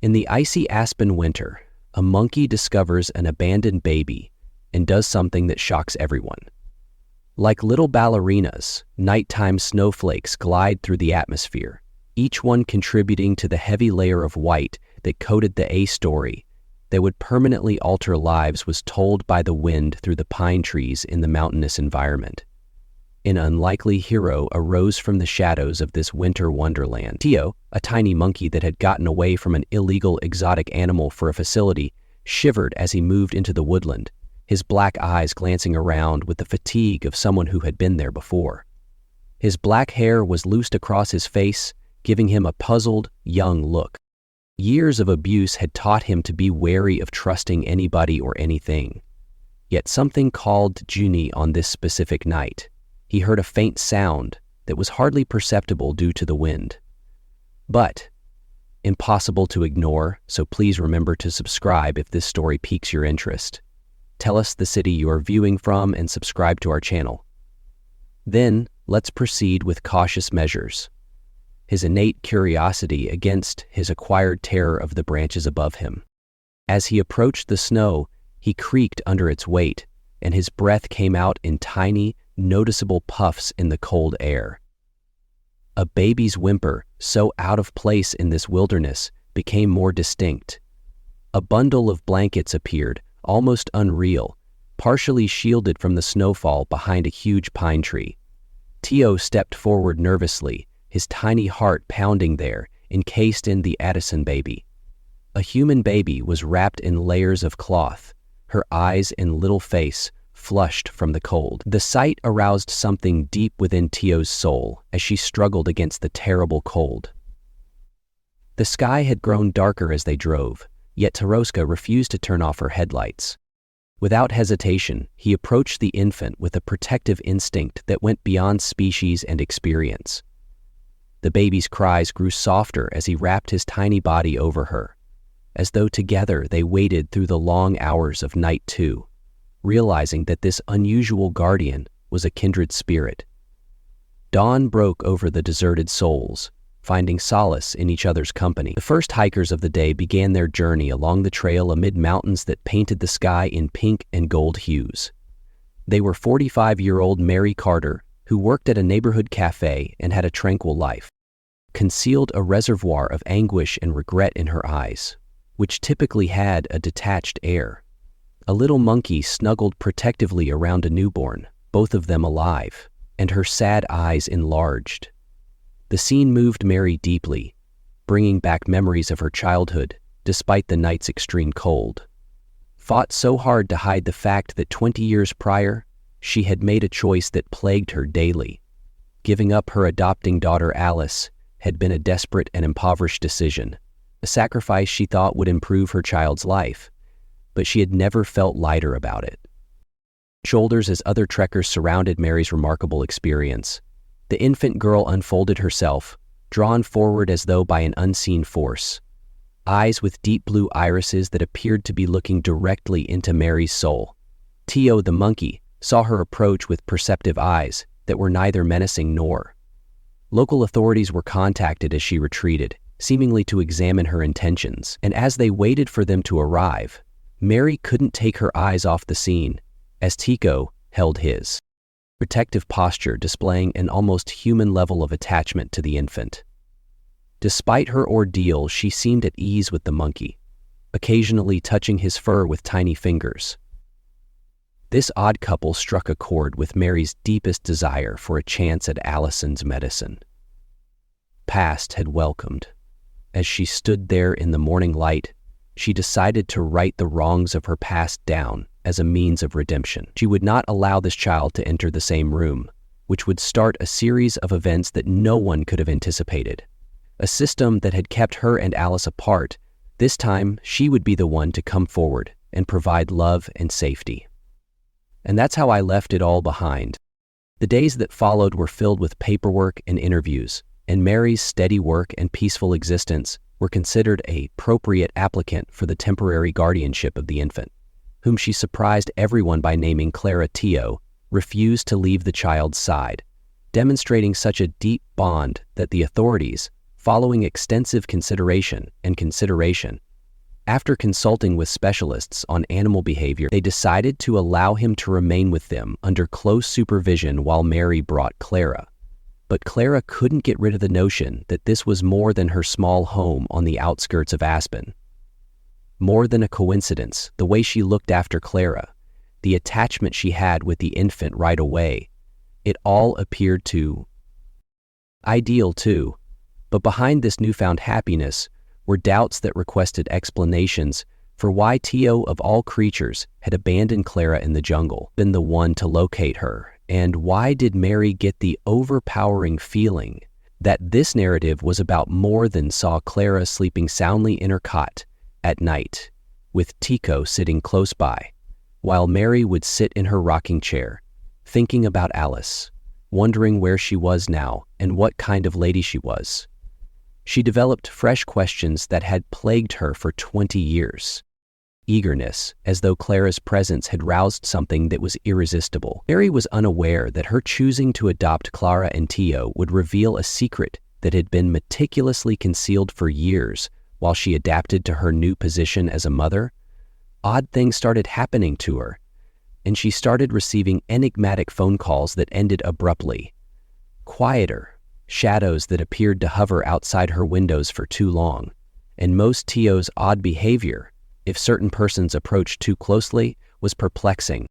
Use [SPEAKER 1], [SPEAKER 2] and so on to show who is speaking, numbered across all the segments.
[SPEAKER 1] In the icy aspen winter, a monkey discovers an abandoned baby and does something that shocks everyone. Like little ballerinas, nighttime snowflakes glide through the atmosphere, each one contributing to the heavy layer of white that coated the story that would permanently alter lives was told by the wind through the pine trees in the mountainous environment. An unlikely hero arose from the shadows of this winter wonderland. Tio, a tiny monkey that had gotten away from an illegal exotic animal for a facility, shivered as he moved into the woodland, his black eyes glancing around with the fatigue of someone who had been there before. His black hair was loosed across his face, giving him a puzzled, young look. Years of abuse had taught him to be wary of trusting anybody or anything. Yet something called Junie on this specific night. He heard a faint sound that was hardly perceptible due to the wind. But impossible to ignore, so please remember to subscribe if this story piques your interest. Tell us the city you are viewing from and subscribe to our channel. Then, let's proceed with cautious measures. His innate curiosity against his acquired terror of the branches above him. As he approached the snow, he creaked under its weight, and his breath came out in tiny, noticeable puffs in the cold air. A baby's whimper, so out of place in this wilderness, became more distinct. A bundle of blankets appeared, almost unreal, partially shielded from the snowfall behind a huge pine tree. Tio stepped forward nervously, his tiny heart pounding there, encased in the Addison baby. A human baby was wrapped in layers of cloth, her eyes and little face flushed from the cold. The sight aroused something deep within Tio's soul as she struggled against the terrible cold. The sky had grown darker as they drove, yet Taroska refused to turn off her headlights. Without hesitation, he approached the infant with a protective instinct that went beyond species and experience. The baby's cries grew softer as he wrapped his tiny body over her, as though together they waited through the long hours of night 2, realizing that this unusual guardian was a kindred spirit. Dawn broke over the deserted souls, finding solace in each other's company. The first hikers of the day began their journey along the trail amid mountains that painted the sky in pink and gold hues. They were 45-year-old Mary Carter, who worked at a neighborhood cafe and had a tranquil life, concealed a reservoir of anguish and regret in her eyes, which typically had a detached air. A little monkey snuggled protectively around a newborn, both of them alive, and her sad eyes enlarged. The scene moved Mary deeply, bringing back memories of her childhood, despite the night's extreme cold. Fought so hard to hide the fact that 20 years prior, she had made a choice that plagued her daily. Giving up her adopting daughter Alice had been a desperate and impoverished decision, a sacrifice she thought would improve her child's life, but she had never felt lighter about it. Shoulders as other trekkers surrounded Mary's remarkable experience. The infant girl unfolded herself, drawn forward as though by an unseen force. Eyes with deep blue irises that appeared to be looking directly into Mary's soul. Tio the monkey saw her approach with perceptive eyes that were neither menacing nor. Local authorities were contacted as she retreated, seemingly to examine her intentions, and as they waited for them to arrive, Mary couldn't take her eyes off the scene, as Tico held his protective posture displaying an almost human level of attachment to the infant. Despite her ordeal, she seemed at ease with the monkey, occasionally touching his fur with tiny fingers. This odd couple struck a chord with Mary's deepest desire for a chance at Allison's medicine. Past had welcomed. As she stood there in the morning light, she decided to right the wrongs of her past down as a means of redemption. She would not allow this child to enter the same room, which would start a series of events that no one could have anticipated. A system that had kept her and Alice apart, this time she would be the one to come forward and provide love and safety. And that's how I left it all behind. The days that followed were filled with paperwork and interviews, and Mary's steady work and peaceful existence were considered an appropriate applicant for the temporary guardianship of the infant, whom she surprised everyone by naming Clara. Tio refused to leave the child's side, demonstrating such a deep bond that the authorities, following extensive consideration, after consulting with specialists on animal behavior, they decided to allow him to remain with them under close supervision while Mary brought Clara. But Clara couldn't get rid of the notion that this was more than her small home on the outskirts of Aspen. More than a coincidence, the way she looked after Clara, the attachment she had with the infant right away, it all appeared too ideal too. But behind this newfound happiness were doubts that requested explanations for why Tio, of all creatures, had abandoned Clara in the jungle, been the one to locate her, and why did Mary get the overpowering feeling that this narrative was about more than saw Clara sleeping soundly in her cot at night, with Tico sitting close by, while Mary would sit in her rocking chair, thinking about Alice, wondering where she was now and what kind of lady she was. She developed fresh questions that had plagued her for 20 years. Eagerness, as though Clara's presence had roused something that was irresistible. Mary was unaware that her choosing to adopt Clara and Tio would reveal a secret that had been meticulously concealed for years while she adapted to her new position as a mother. Odd things started happening to her, and she started receiving enigmatic phone calls that ended abruptly. Quieter, shadows that appeared to hover outside her windows for too long, and most Tio's odd behavior, if certain persons approached too closely, was perplexing.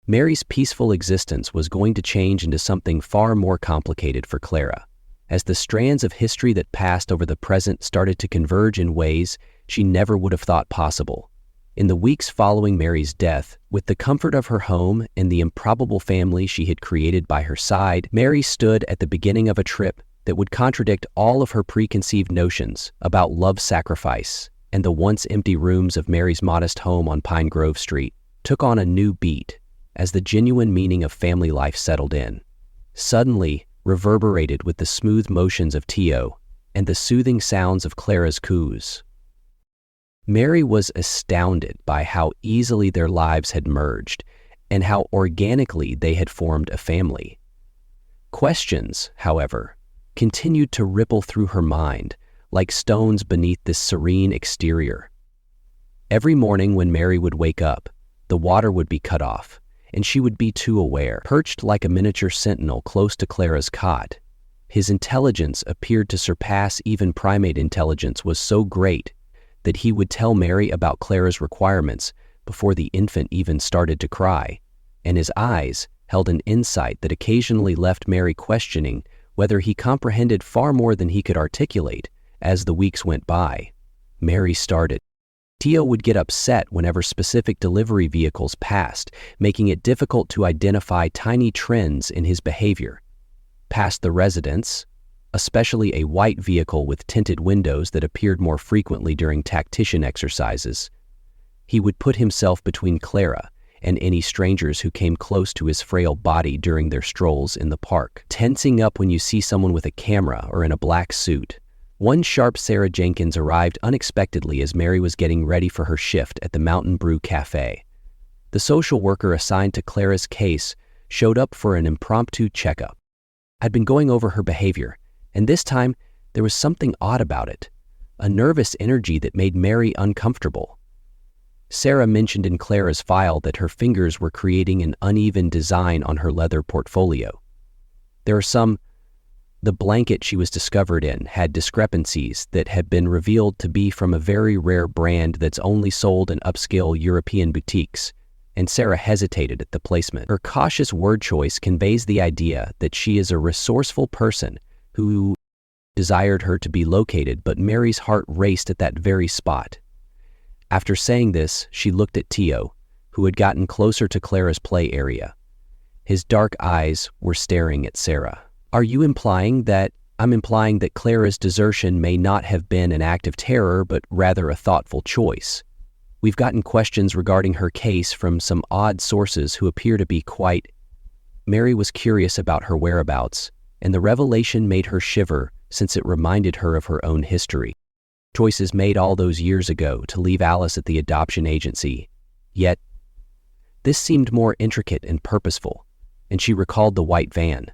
[SPEAKER 1] Mary's peaceful existence was going to change into something far more complicated for Clara, as the strands of history that passed over the present started to converge in ways she never would have thought possible. In the weeks following Mary's death, with the comfort of her home and the improbable family she had created by her side, Mary stood at the beginning of a trip that would contradict all of her preconceived notions about love sacrifice, and the once empty rooms of Mary's modest home on Pine Grove Street took on a new beat as the genuine meaning of family life settled in, suddenly reverberated with the smooth motions of Tio and the soothing sounds of Clara's coos. Mary was astounded by how easily their lives had merged and how organically they had formed a family. Questions, however, continued to ripple through her mind like stones beneath this serene exterior. Every morning when Mary would wake up, the water would be cut off, and she would be too aware. Perched like a miniature sentinel close to Clara's cot, his intelligence appeared to surpass even primate intelligence, was so great that he would tell Mary about Clara's requirements before the infant even started to cry, and his eyes held an insight that occasionally left Mary questioning whether he comprehended far more than he could articulate. As the weeks went by, Mary started. Tio would get upset whenever specific delivery vehicles passed, making it difficult to identify tiny trends in his behavior. Past the residence, especially a white vehicle with tinted windows that appeared more frequently during tactician exercises, he would put himself between Clara and any strangers who came close to his frail body during their strolls in the park. Tensing up when you see someone with a camera or in a black suit. One sharp Sarah Jenkins arrived unexpectedly as Mary was getting ready for her shift at the Mountain Brew Cafe. The social worker assigned to Clara's case showed up for an impromptu checkup. I'd been going over her behavior, and this time there was something odd about it, a nervous energy that made Mary uncomfortable. Sarah mentioned in Clara's file that her fingers were creating an uneven design on her leather portfolio. The blanket she was discovered in had discrepancies that had been revealed to be from a very rare brand that's only sold in upscale European boutiques, and Sarah hesitated at the placement. Her cautious word choice conveys the idea that she is a resourceful person who desired her to be located, but Mary's heart raced at that very spot. After saying this, she looked at Tio, who had gotten closer to Clara's play area. His dark eyes were staring at Sarah. Are you implying that? I'm implying that Clara's desertion may not have been an act of terror, but rather a thoughtful choice. We've gotten questions regarding her case from some odd sources who appear to be quite... Mary was curious about her whereabouts, and the revelation made her shiver since it reminded her of her own history. Choices made all those years ago to leave Alice at the adoption agency. Yet, this seemed more intricate and purposeful, and she recalled the white van.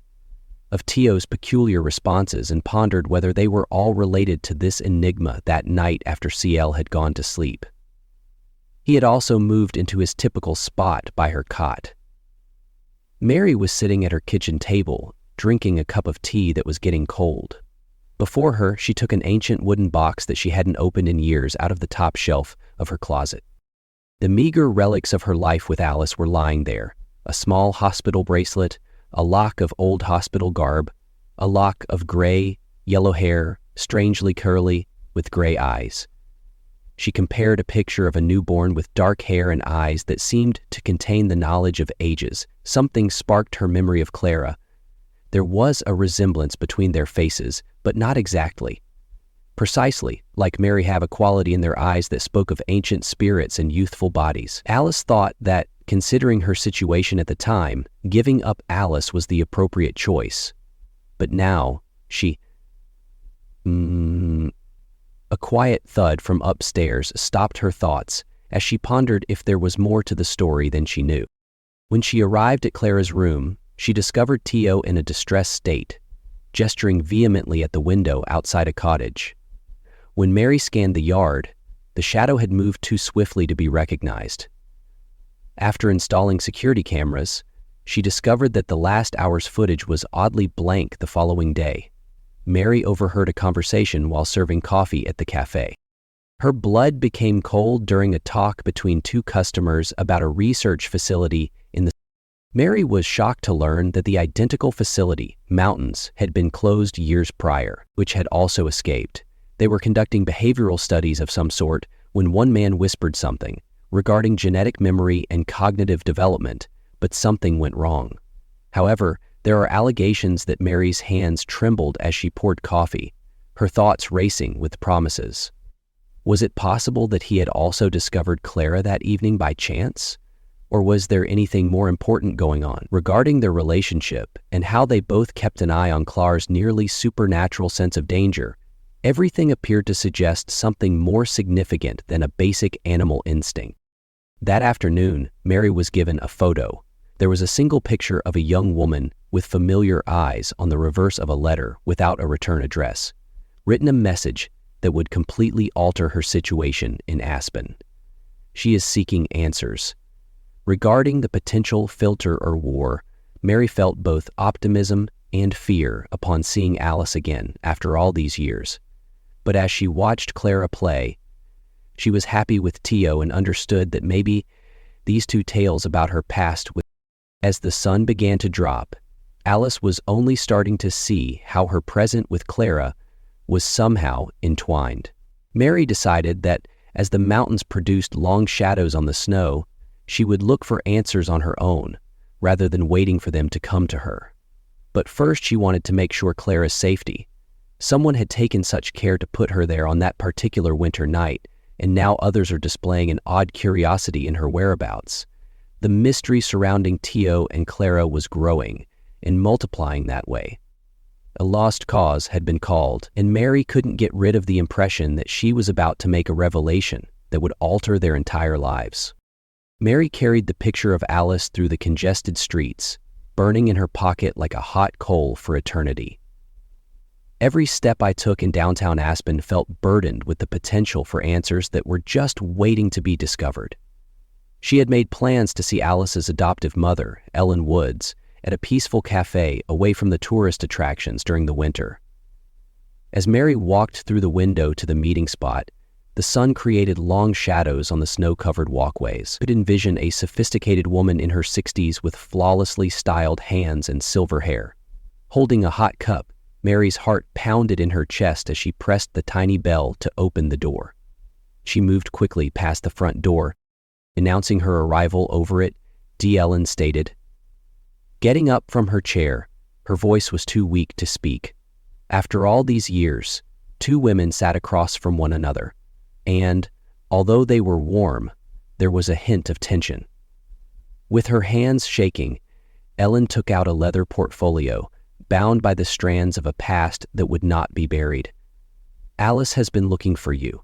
[SPEAKER 1] of Tio's peculiar responses and pondered whether they were all related to this enigma that night after CL had gone to sleep. He had also moved into his typical spot by her cot. Mary was sitting at her kitchen table, drinking a cup of tea that was getting cold. Before her, she took an ancient wooden box that she hadn't opened in years out of the top shelf of her closet. The meager relics of her life with Alice were lying there: a small hospital bracelet, a lock of old hospital garb, a lock of gray, yellow hair, strangely curly, with gray eyes. She compared a picture of a newborn with dark hair and eyes that seemed to contain the knowledge of ages. Something sparked her memory of Clara. There was a resemblance between their faces, but not exactly. Precisely, like Mary, have a quality in their eyes that spoke of ancient spirits and youthful bodies. Alice thought that, considering her situation at the time, giving up Alice was the appropriate choice. But now, A quiet thud from upstairs stopped her thoughts as she pondered if there was more to the story than she knew. When she arrived at Clara's room, she discovered Tio in a distressed state, gesturing vehemently at the window outside a cottage. When Mary scanned the yard, the shadow had moved too swiftly to be recognized. After installing security cameras, she discovered that the last hour's footage was oddly blank the following day. Mary overheard a conversation while serving coffee at the cafe. Her blood became cold during a talk between two customers about a research facility in the... Mary was shocked to learn that the identical facility, Mountains, had been closed years prior, which had also escaped. They were conducting behavioral studies of some sort when one man whispered something regarding genetic memory and cognitive development, but something went wrong. However, there are allegations that Mary's hands trembled as she poured coffee, her thoughts racing with promises. Was it possible that he had also discovered Clara that evening by chance? Or was there anything more important going on regarding their relationship and how they both kept an eye on Clara's nearly supernatural sense of danger? Everything appeared to suggest something more significant than a basic animal instinct. That afternoon, Mary was given a photo. There was a single picture of a young woman with familiar eyes on the reverse of a letter without a return address, written a message that would completely alter her situation in Aspen. She is seeking answers. Regarding the potential filter or war, Mary felt both optimism and fear upon seeing Alice again after all these years. But as she watched Clara play, she was happy with Tio and understood that maybe these two tales about her past would... As the sun began to drop, Alice was only starting to see how her present with Clara was somehow entwined. Mary decided that as the mountains produced long shadows on the snow, she would look for answers on her own, rather than waiting for them to come to her. But first she wanted to make sure Clara's safety. Someone had taken such care to put her there on that particular winter night, and now others are displaying an odd curiosity in her whereabouts. The mystery surrounding Tio and Clara was growing and multiplying that way. A lost cause had been called, and Mary couldn't get rid of the impression that she was about to make a revelation that would alter their entire lives. Mary carried the picture of Alice through the congested streets, burning in her pocket like a hot coal for eternity. Every step I took in downtown Aspen felt burdened with the potential for answers that were just waiting to be discovered. She had made plans to see Alice's adoptive mother, Ellen Woods, at a peaceful cafe away from the tourist attractions during the winter. As Mary walked through the window to the meeting spot, the sun created long shadows on the snow-covered walkways. Could envision a sophisticated woman in her 60s with flawlessly styled hands and silver hair. Holding a hot cup, Mary's heart pounded in her chest as she pressed the tiny bell to open the door. She moved quickly past the front door. Announcing her arrival over it, Ellen stated. Getting up from her chair, her voice was too weak to speak. After all these years, two women sat across from one another, and, although they were warm, there was a hint of tension. With her hands shaking, Ellen took out a leather portfolio, bound by the strands of a past that would not be buried. Alice has been looking for you,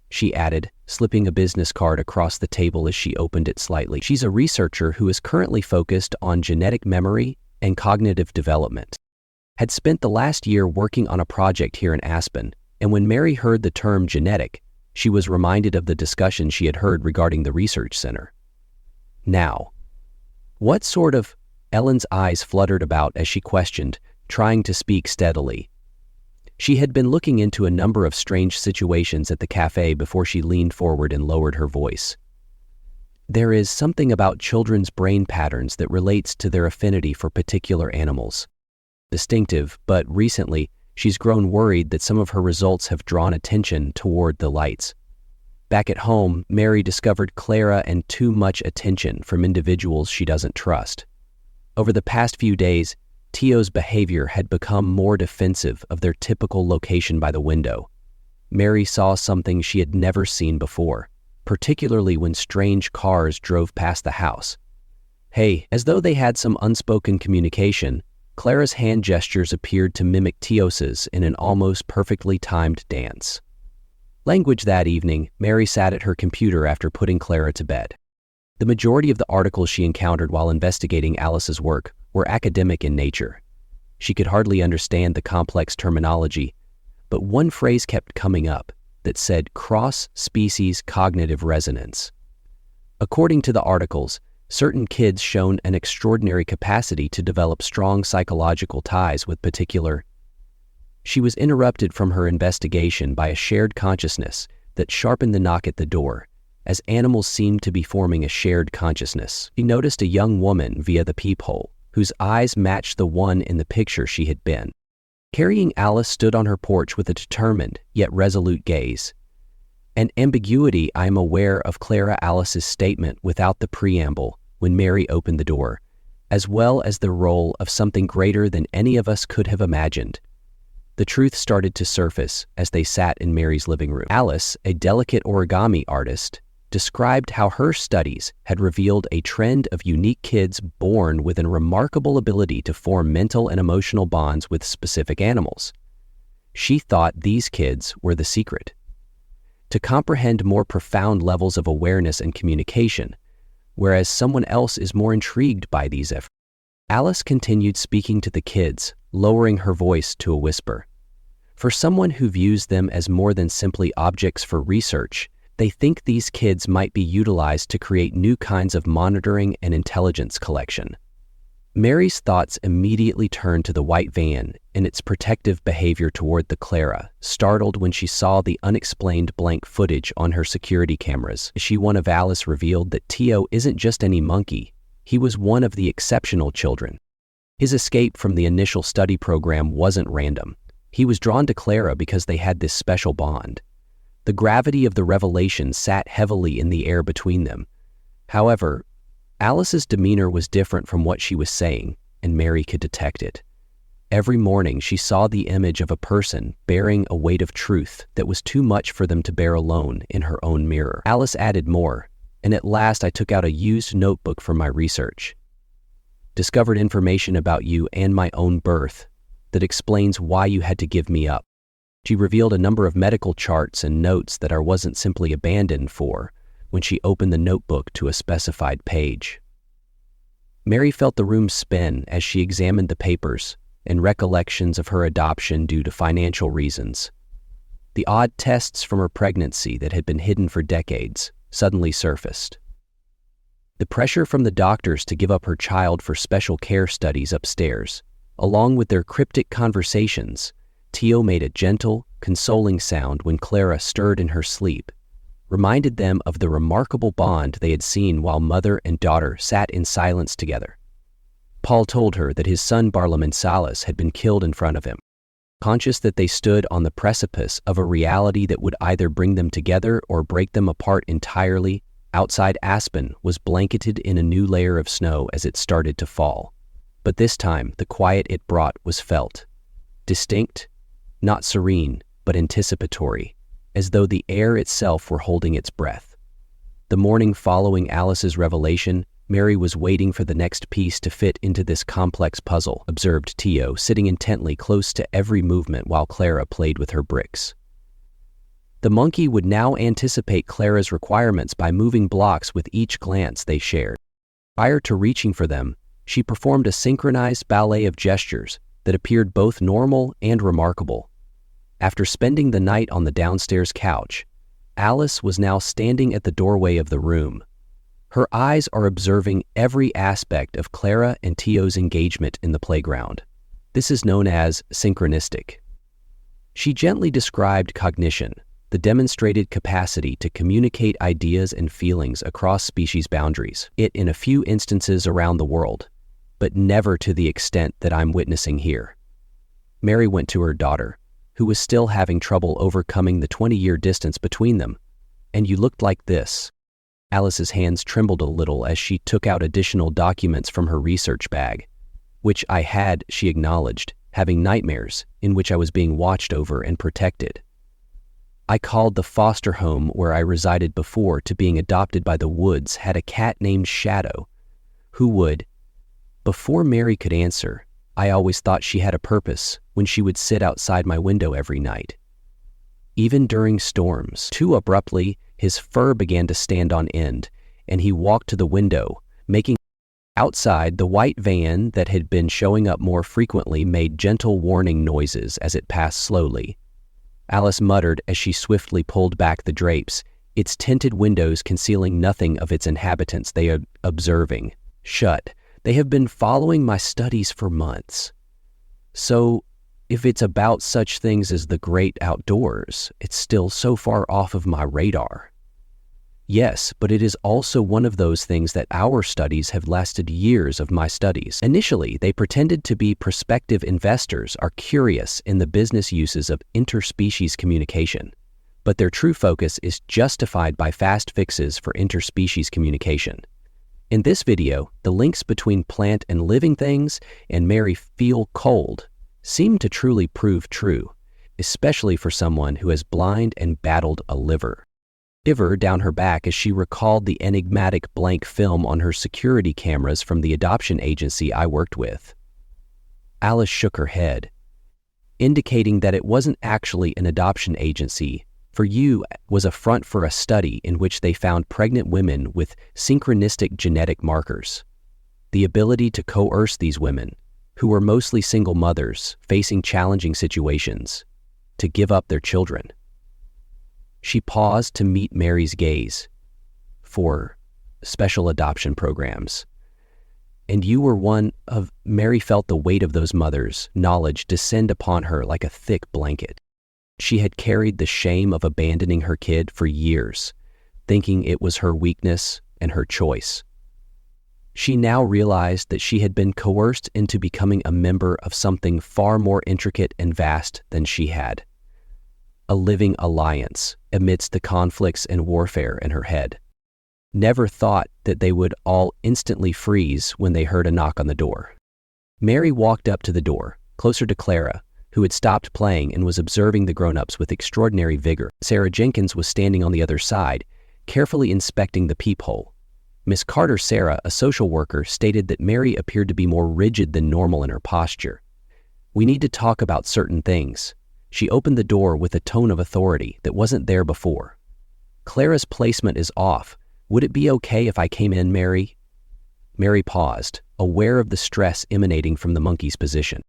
[SPEAKER 1] she added, slipping a business card across the table as she opened it slightly. She's a researcher who is currently focused on genetic memory and cognitive development. had spent the last year working on a project here in Aspen, and when Mary heard the term genetic, she was reminded of the discussion she had heard regarding the research center. Now, what sort of? Ellen's eyes fluttered about as she questioned, trying to speak steadily. She had been looking into a number of strange situations at the cafe before she leaned forward and lowered her voice. There is something about children's brain patterns that relates to their affinity for particular animals. Distinctive, but recently, she's grown worried that some of her results have drawn attention toward the lights. Back at home, Mary discovered Clara and too much attention from individuals she doesn't trust. Over the past few days, Tio's behavior had become more defensive of their typical location by the window. Mary saw something she had never seen before, particularly when strange cars drove past the house. Hey, as though they had some unspoken communication, Clara's hand gestures appeared to mimic Tios's in an almost perfectly timed dance. Language that evening, Mary sat at her computer after putting Clara to bed. The majority of the articles she encountered while investigating Alice's work were academic in nature. She could hardly understand the complex terminology, but one phrase kept coming up that said cross-species cognitive resonance. According to the articles, certain kids shown an extraordinary capacity to develop strong psychological ties with particular. She was interrupted from her investigation by a shared consciousness that sharpened the knock at the door, as animals seemed to be forming a shared consciousness. She noticed a young woman via the peephole, whose eyes matched the one in the picture she had been. Carrying Alice stood on her porch with a determined, yet resolute gaze. An ambiguity I am aware of Clara Alice's statement without the preamble when Mary opened the door, as well as the role of something greater than any of us could have imagined. The truth started to surface as they sat in Mary's living room. Alice, a delicate origami artist, described how her studies had revealed a trend of unique kids born with a remarkable ability to form mental and emotional bonds with specific animals. She thought these kids were the secret to comprehend more profound levels of awareness and communication, whereas someone else is more intrigued by these efforts. Alice continued speaking to the kids, lowering her voice to a whisper. For someone who views them as more than simply objects for research, they think these kids might be utilized to create new kinds of monitoring and intelligence collection. Mary's thoughts immediately turned to the white van and its protective behavior toward the Clara, startled when she saw the unexplained blank footage on her security cameras. One of Alice revealed that Tio isn't just any monkey, he was one of the exceptional children. His escape from the initial study program wasn't random. He was drawn to Clara because they had this special bond. The gravity of the revelation sat heavily in the air between them. However, Alice's demeanor was different from what she was saying, and Mary could detect it. Every morning she saw the image of a person bearing a weight of truth that was too much for them to bear alone in her own mirror. Alice added more, and at last I took out a used notebook for my research. Discovered information about you and my own birth that explains why you had to give me up. She revealed a number of medical charts and notes that I wasn't simply abandoned for when she opened the notebook to a specified page. Mary felt the room spin as she examined the papers and recollections of her adoption due to financial reasons. The odd tests from her pregnancy that had been hidden for decades suddenly surfaced. The pressure from the doctors to give up her child for special care studies upstairs, along with their cryptic conversations. Tio made a gentle, consoling sound when Clara stirred in her sleep, reminded them of the remarkable bond they had seen while mother and daughter sat in silence together. Paul told her that his son Barlaam Salas had been killed in front of him. Conscious that they stood on the precipice of a reality that would either bring them together or break them apart entirely, outside Aspen was blanketed in a new layer of snow as it started to fall. But this time, the quiet it brought was felt. Distinct, not serene, but anticipatory, as though the air itself were holding its breath. The morning following Alice's revelation, Mary was waiting for the next piece to fit into this complex puzzle, observed Tio, sitting intently close to every movement while Clara played with her bricks. The monkey would now anticipate Clara's requirements by moving blocks with each glance they shared. Prior to reaching for them, she performed a synchronized ballet of gestures, that appeared both normal and remarkable. After spending the night on the downstairs couch, Alice was now standing at the doorway of the room. Her eyes are observing every aspect of Clara and Tio's engagement in the playground. This is known as synchronistic. She gently described cognition, the demonstrated capacity to communicate ideas and feelings across species boundaries, it in a few instances around the world, but never to the extent that I'm witnessing here. Mary went to her daughter, who was still having trouble overcoming the 20-year distance between them. And you looked like this. Alice's hands trembled a little as she took out additional documents from her research bag, which I had, she acknowledged, having nightmares in which I was being watched over and protected. I called the foster home where I resided before to being adopted by the Woods had a cat named Shadow, who would. Before Mary could answer, I always thought she had a purpose when she would sit outside my window every night. Even during storms, too abruptly, his fur began to stand on end, and he walked to the window, making. Outside, the white van that had been showing up more frequently made gentle warning noises as it passed slowly. Alice muttered as she swiftly pulled back the drapes, its tinted windows concealing nothing of its inhabitants they are observing. Shut. They have been following my studies for months. So, if it's about such things as the great outdoors, it's still so far off of my radar. Yes, but it is also one of those things that our studies have lasted years of my studies. Initially, they pretended to be prospective investors are curious in the business uses of interspecies communication, but their true focus is justified by fast fixes for interspecies communication. In this video, the links between plant and living things and Mary feel cold seem to truly prove true, especially for someone who has blind and battled a liver. Shiver down her back as she recalled the enigmatic blank film on her security cameras from the adoption agency I worked with. Alice shook her head, indicating that it wasn't actually an adoption agency. For you was a front for a study in which they found pregnant women with synchronistic genetic markers. The ability to coerce these women, who were mostly single mothers facing challenging situations, to give up their children. She paused to meet Mary's gaze. For special adoption programs. And you were one of. Mary felt the weight of those mothers' knowledge descend upon her like a thick blanket. She had carried the shame of abandoning her kid for years, thinking it was her weakness and her choice. She now realized that she had been coerced into becoming a member of something far more intricate and vast than she had. A living alliance amidst the conflicts and warfare in her head. Never thought that they would all instantly freeze when they heard a knock on the door. Mary walked up to the door, closer to Clara, who had stopped playing and was observing the grown-ups with extraordinary vigor. Sarah Jenkins was standing on the other side, carefully inspecting the peephole. Miss Carter Sarah, a social worker, stated that Mary appeared to be more rigid than normal in her posture. We need to talk about certain things. She opened the door with a tone of authority that wasn't there before. Clara's placement is off. Would it be okay if I came in, Mary? Mary paused, aware of the stress emanating from the monkey's position.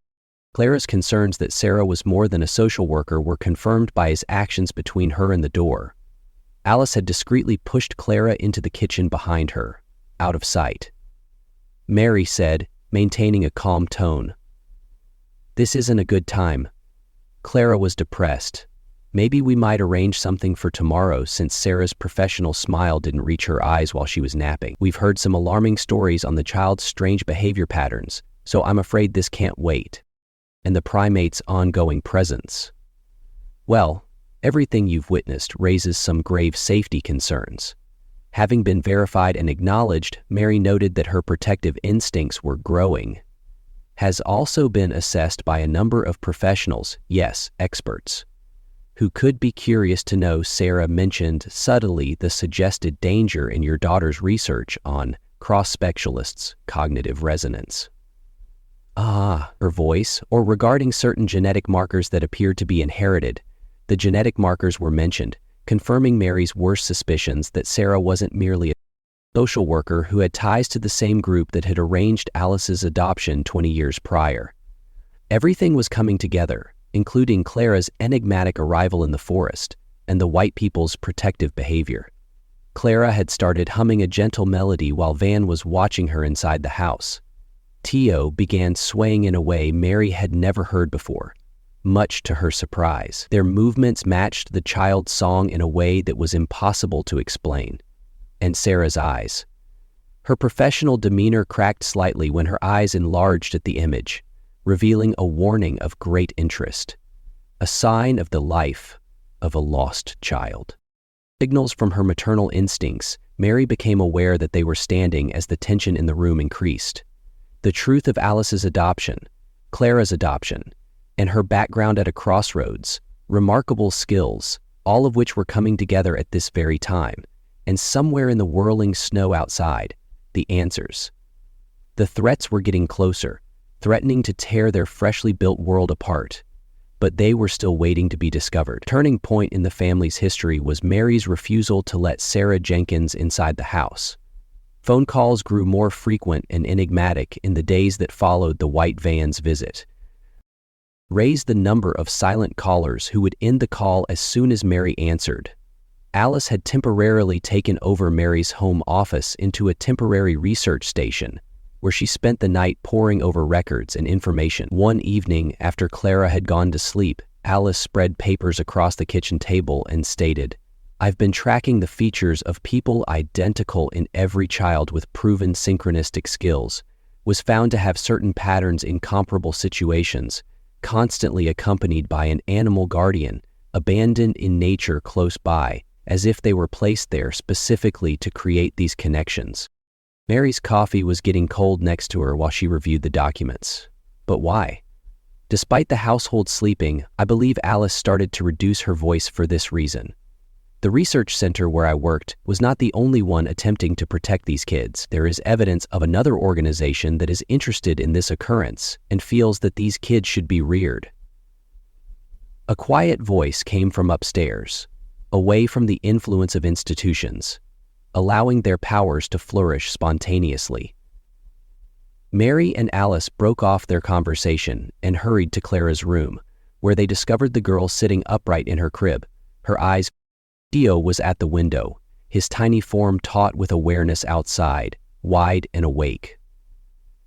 [SPEAKER 1] Clara's concerns that Sarah was more than a social worker were confirmed by his actions between her and the door. Alice had discreetly pushed Clara into the kitchen behind her, out of sight. Mary said, maintaining a calm tone, "This isn't a good time." Clara was depressed. Maybe we might arrange something for tomorrow since Sarah's professional smile didn't reach her eyes while she was napping. We've heard some alarming stories on the child's strange behavior patterns, so I'm afraid this can't wait. And the primate's ongoing presence. Well, everything you've witnessed raises some grave safety concerns. Having been verified and acknowledged, Mary noted that her protective instincts were growing. Has also been assessed by a number of professionals, yes, experts, who could be curious to know. Sarah mentioned subtly the suggested danger in your daughter's research on cross-specialists' cognitive resonance. Her voice, or regarding certain genetic markers that appeared to be inherited. The genetic markers were mentioned, confirming Mary's worst suspicions that Sarah wasn't merely a social worker who had ties to the same group that had arranged Alice's adoption 20 years prior. Everything was coming together, including Clara's enigmatic arrival in the forest and the white people's protective behavior. Clara had started humming a gentle melody while Van was watching her inside the house. Tio began swaying in a way Mary had never heard before, much to her surprise. Their movements matched the child's song in a way that was impossible to explain. And Sarah's eyes. Her professional demeanor cracked slightly when her eyes enlarged at the image, revealing a warning of great interest, a sign of the life of a lost child. Signals from her maternal instincts, Mary became aware that they were standing as the tension in the room increased. The truth of Alice's adoption, Clara's adoption, and her background at a crossroads, remarkable skills, all of which were coming together at this very time, and somewhere in the whirling snow outside, the answers. The threats were getting closer, threatening to tear their freshly built world apart, but they were still waiting to be discovered. A turning point in the family's history was Mary's refusal to let Sarah Jenkins inside the house. Phone calls grew more frequent and enigmatic in the days that followed the white van's visit, raised the number of silent callers who would end the call as soon as Mary answered. Alice had temporarily taken over Mary's home office into a temporary research station, where she spent the night poring over records and information. One evening, after Clara had gone to sleep, Alice spread papers across the kitchen table and stated, "I've been tracking the features of people identical in every child with proven synchronistic skills, was found to have certain patterns in comparable situations, constantly accompanied by an animal guardian, abandoned in nature close by, as if they were placed there specifically to create these connections." Mary's coffee was getting cold next to her while she reviewed the documents. But why? Despite the household sleeping, I believe Alice started to reduce her voice for this reason. The research center where I worked was not the only one attempting to protect these kids. There is evidence of another organization that is interested in this occurrence and feels that these kids should be reared. A quiet voice came from upstairs, away from the influence of institutions, allowing their powers to flourish spontaneously. Mary and Alice broke off their conversation and hurried to Clara's room, where they discovered the girl sitting upright in her crib, her eyes. Theo was at the window, his tiny form taut with awareness outside, wide and awake.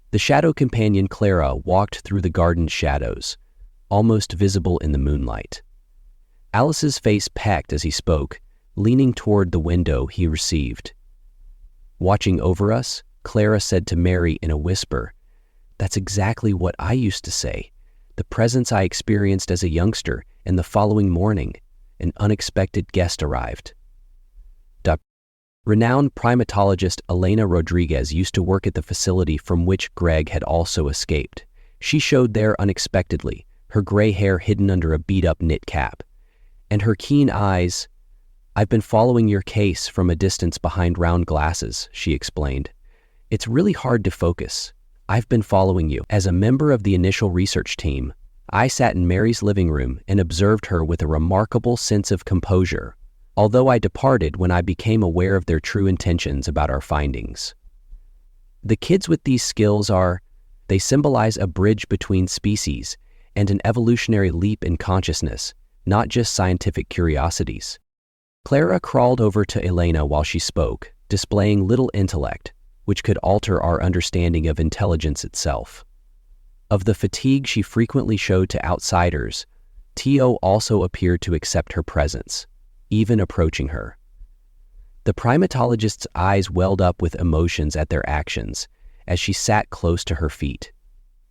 [SPEAKER 1] The shadow companion Clara walked through the garden's shadows, almost visible in the moonlight. Alice's face pecked as he spoke, leaning toward the window he received. "Watching over us?" Clara said to Mary in a whisper. "That's exactly what I used to say. The presence I experienced as a youngster, and the following morning, an unexpected guest arrived." Renowned primatologist Elena Rodriguez used to work at the facility from which Greg had also escaped. She showed there unexpectedly, her gray hair hidden under a beat-up knit cap, and her keen eyes. "I've been following your case from a distance behind round glasses," she explained. "It's really hard to focus. I've been following you." As a member of the initial research team, I sat in Mary's living room and observed her with a remarkable sense of composure, although I departed when I became aware of their true intentions about our findings. The kids with these skills they symbolize a bridge between species and an evolutionary leap in consciousness, not just scientific curiosities. Clara crawled over to Elena while she spoke, displaying little intellect, which could alter our understanding of intelligence itself. Of the fatigue she frequently showed to outsiders, Tio also appeared to accept her presence, even approaching her. The primatologist's eyes welled up with emotions at their actions as she sat close to her feet.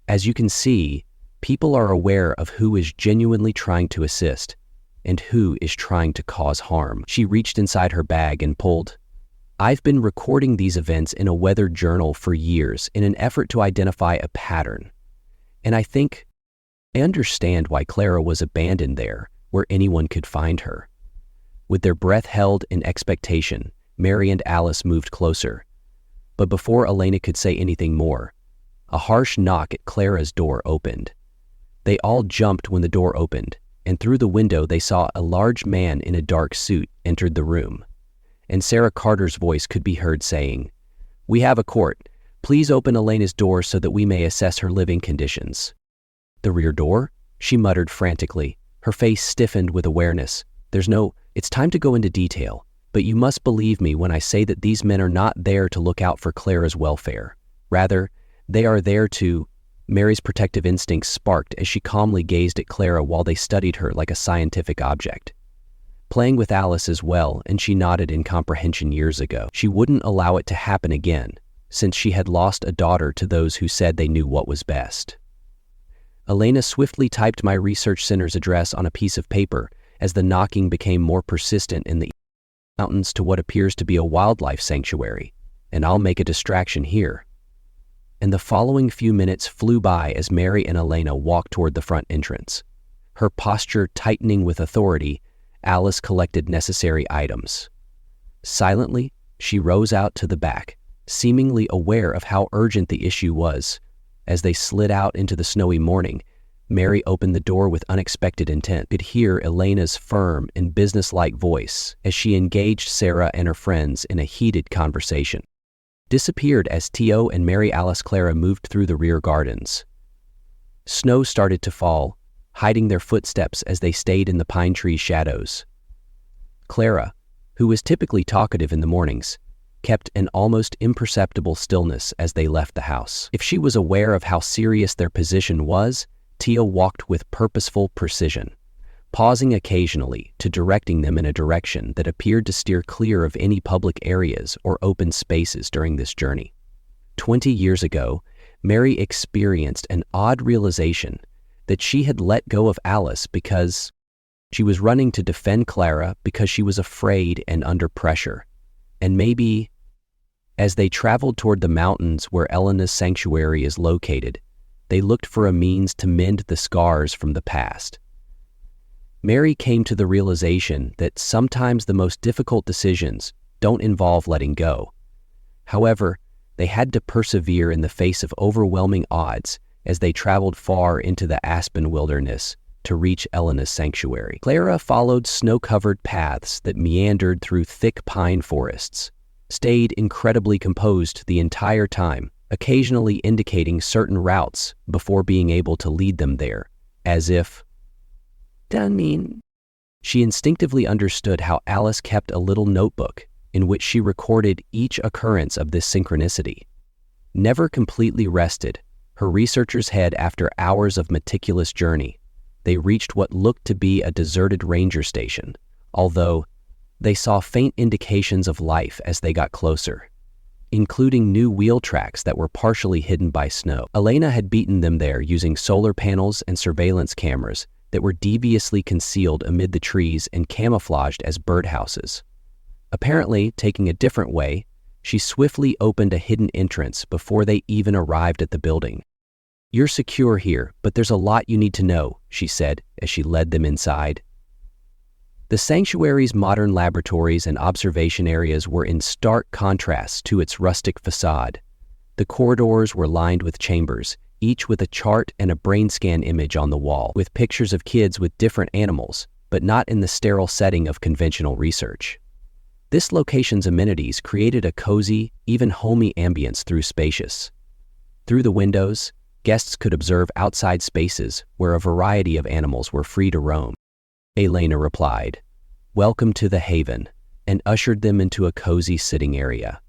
[SPEAKER 1] As you can see, people are aware of who is genuinely trying to assist and who is trying to cause harm. She reached inside her bag and pulled. "I've been recording these events in a weather journal for years in an effort to identify a pattern. And I think I understand why Clara was abandoned there, where anyone could find her." With their breath held in expectation, Mary and Alice moved closer. But before Elena could say anything more, a harsh knock at Clara's door opened. They all jumped when the door opened, and through the window they saw a large man in a dark suit entered the room. And Sarah Carter's voice could be heard saying, "We have a court. Please open Elena's door so that we may assess her living conditions." The rear door? She muttered frantically. Her face stiffened with awareness. It's time to go into detail, but you must believe me when I say that these men are not there to look out for Clara's welfare. Rather, they are there to... Mary's protective instincts sparked as she calmly gazed at Clara while they studied her like a scientific object. Playing with Alice as well, and she nodded in comprehension years ago. She wouldn't allow it to happen again, since she had lost a daughter to those who said they knew what was best. Elena swiftly typed my research center's address on a piece of paper as the knocking became more persistent in the mountains to what appears to be a wildlife sanctuary, and I'll make a distraction here. And the following few minutes flew by as Mary and Elena walked toward the front entrance. Her posture tightening with authority, Alice collected necessary items. Silently, she rose out to the back, seemingly aware of how urgent the issue was. As they slid out into the snowy morning, Mary opened the door with unexpected intent. Could hear Elena's firm and businesslike voice as she engaged Sarah and her friends in a heated conversation. Disappeared as Tio and Mary Alice Clara moved through the rear gardens. Snow started to fall, hiding their footsteps as they stayed in the pine tree shadows. Clara, who was typically talkative in the mornings, kept an almost imperceptible stillness as they left the house. If she was aware of how serious their position was, Tio walked with purposeful precision, pausing occasionally to directing them in a direction that appeared to steer clear of any public areas or open spaces during this journey. 20 years ago, Mary experienced an odd realization that she had let go of Alice because she was running to defend Clara because she was afraid and under pressure. And maybe, as they traveled toward the mountains where Elena's sanctuary is located, they looked for a means to mend the scars from the past. Mary came to the realization that sometimes the most difficult decisions don't involve letting go. However, they had to persevere in the face of overwhelming odds as they traveled far into the aspen wilderness to reach Elena's sanctuary. Clara followed snow-covered paths that meandered through thick pine forests, stayed incredibly composed the entire time, occasionally indicating certain routes before being able to lead them there, as if... She instinctively understood how Alice kept a little notebook in which she recorded each occurrence of this synchronicity. Never completely rested, her researchers had after hours of meticulous journey. They reached what looked to be a deserted ranger station, although they saw faint indications of life as they got closer, including new wheel tracks that were partially hidden by snow. Elena had beaten them there using solar panels and surveillance cameras that were deviously concealed amid the trees and camouflaged as birdhouses. Apparently, taking a different way, she swiftly opened a hidden entrance before they even arrived at the building. "You're secure here, but there's a lot you need to know," she said as she led them inside. The sanctuary's modern laboratories and observation areas were in stark contrast to its rustic facade. The corridors were lined with chambers, each with a chart and a brain scan image on the wall, with pictures of kids with different animals, but not in the sterile setting of conventional research. This location's amenities created a cozy, even homey ambience through the windows, guests could observe outside spaces where a variety of animals were free to roam. Elena replied, "Welcome to the Haven," and ushered them into a cozy sitting area.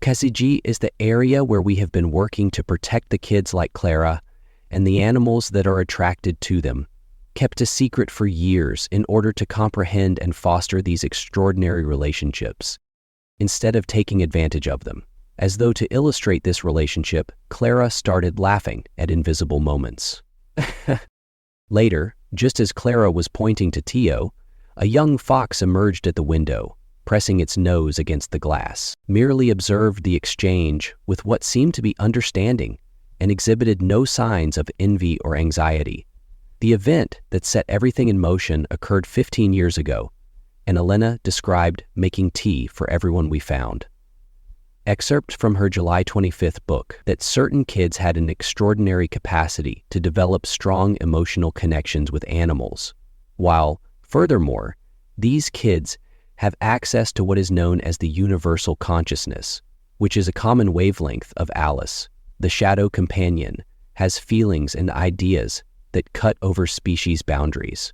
[SPEAKER 1] "Kasiji is the area where we have been working to protect the kids like Clara and the animals that are attracted to them, kept a secret for years in order to comprehend and foster these extraordinary relationships, instead of taking advantage of them." As though to illustrate this relationship, Clara started laughing at invisible moments. Later, just as Clara was pointing to Tio, a young fox emerged at the window, pressing its nose against the glass, merely observed the exchange with what seemed to be understanding and exhibited no signs of envy or anxiety. The event that set everything in motion occurred 15 years ago, and Elena described making tea for everyone we found. Excerpt from her July 25th book that certain kids had an extraordinary capacity to develop strong emotional connections with animals, while, furthermore, these kids have access to what is known as the universal consciousness, which is a common wavelength of Alice, the shadow companion, has feelings and ideas that cut over species boundaries.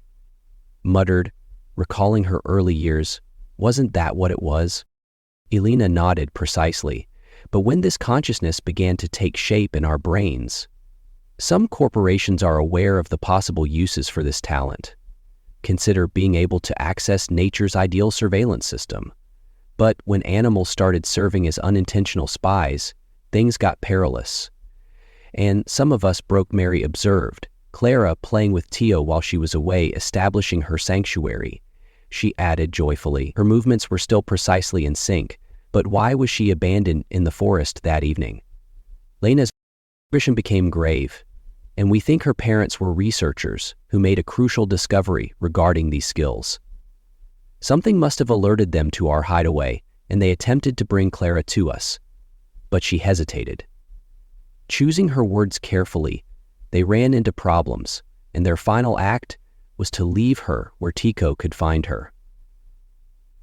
[SPEAKER 1] Muttered, recalling her early years, "Wasn't that what it was?" Elena nodded precisely, but when this consciousness began to take shape in our brains, some corporations are aware of the possible uses for this talent. Consider being able to access nature's ideal surveillance system. But when animals started serving as unintentional spies, things got perilous. And some of us broke. Mary observed, Clara playing with Tio while she was away establishing her sanctuary. She added joyfully, her movements were still precisely in sync, but why was she abandoned in the forest that evening? Lena's suspicion became grave, and we think her parents were researchers who made a crucial discovery regarding these skills. Something must have alerted them to our hideaway, and they attempted to bring Clara to us, but she hesitated. Choosing her words carefully, they ran into problems, and their final act was to leave her where Tico could find her.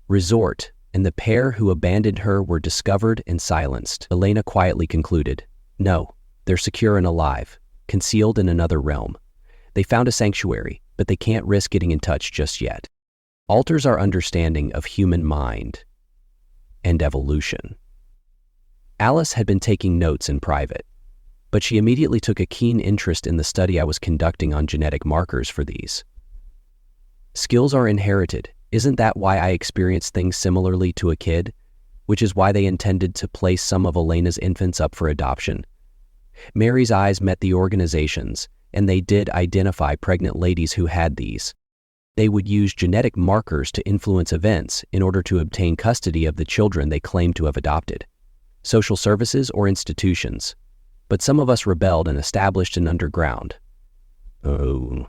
[SPEAKER 1] Resort, and the pair who abandoned her were discovered and silenced. Elena quietly concluded, "No, they're secure and alive, concealed in another realm. They found a sanctuary, but they can't risk getting in touch just yet." Alters our understanding of human mind and evolution. Alice had been taking notes in private, but she immediately took a keen interest in the study I was conducting on genetic markers for these. Skills are inherited. Isn't that why I experience things similarly to a kid? Which is why they intended to place some of Elena's infants up for adoption. Mary's eyes met the organizations, and they did identify pregnant ladies who had these. They would use genetic markers to influence events in order to obtain custody of the children they claimed to have adopted. Social services or institutions. But some of us rebelled and established an underground. Oh.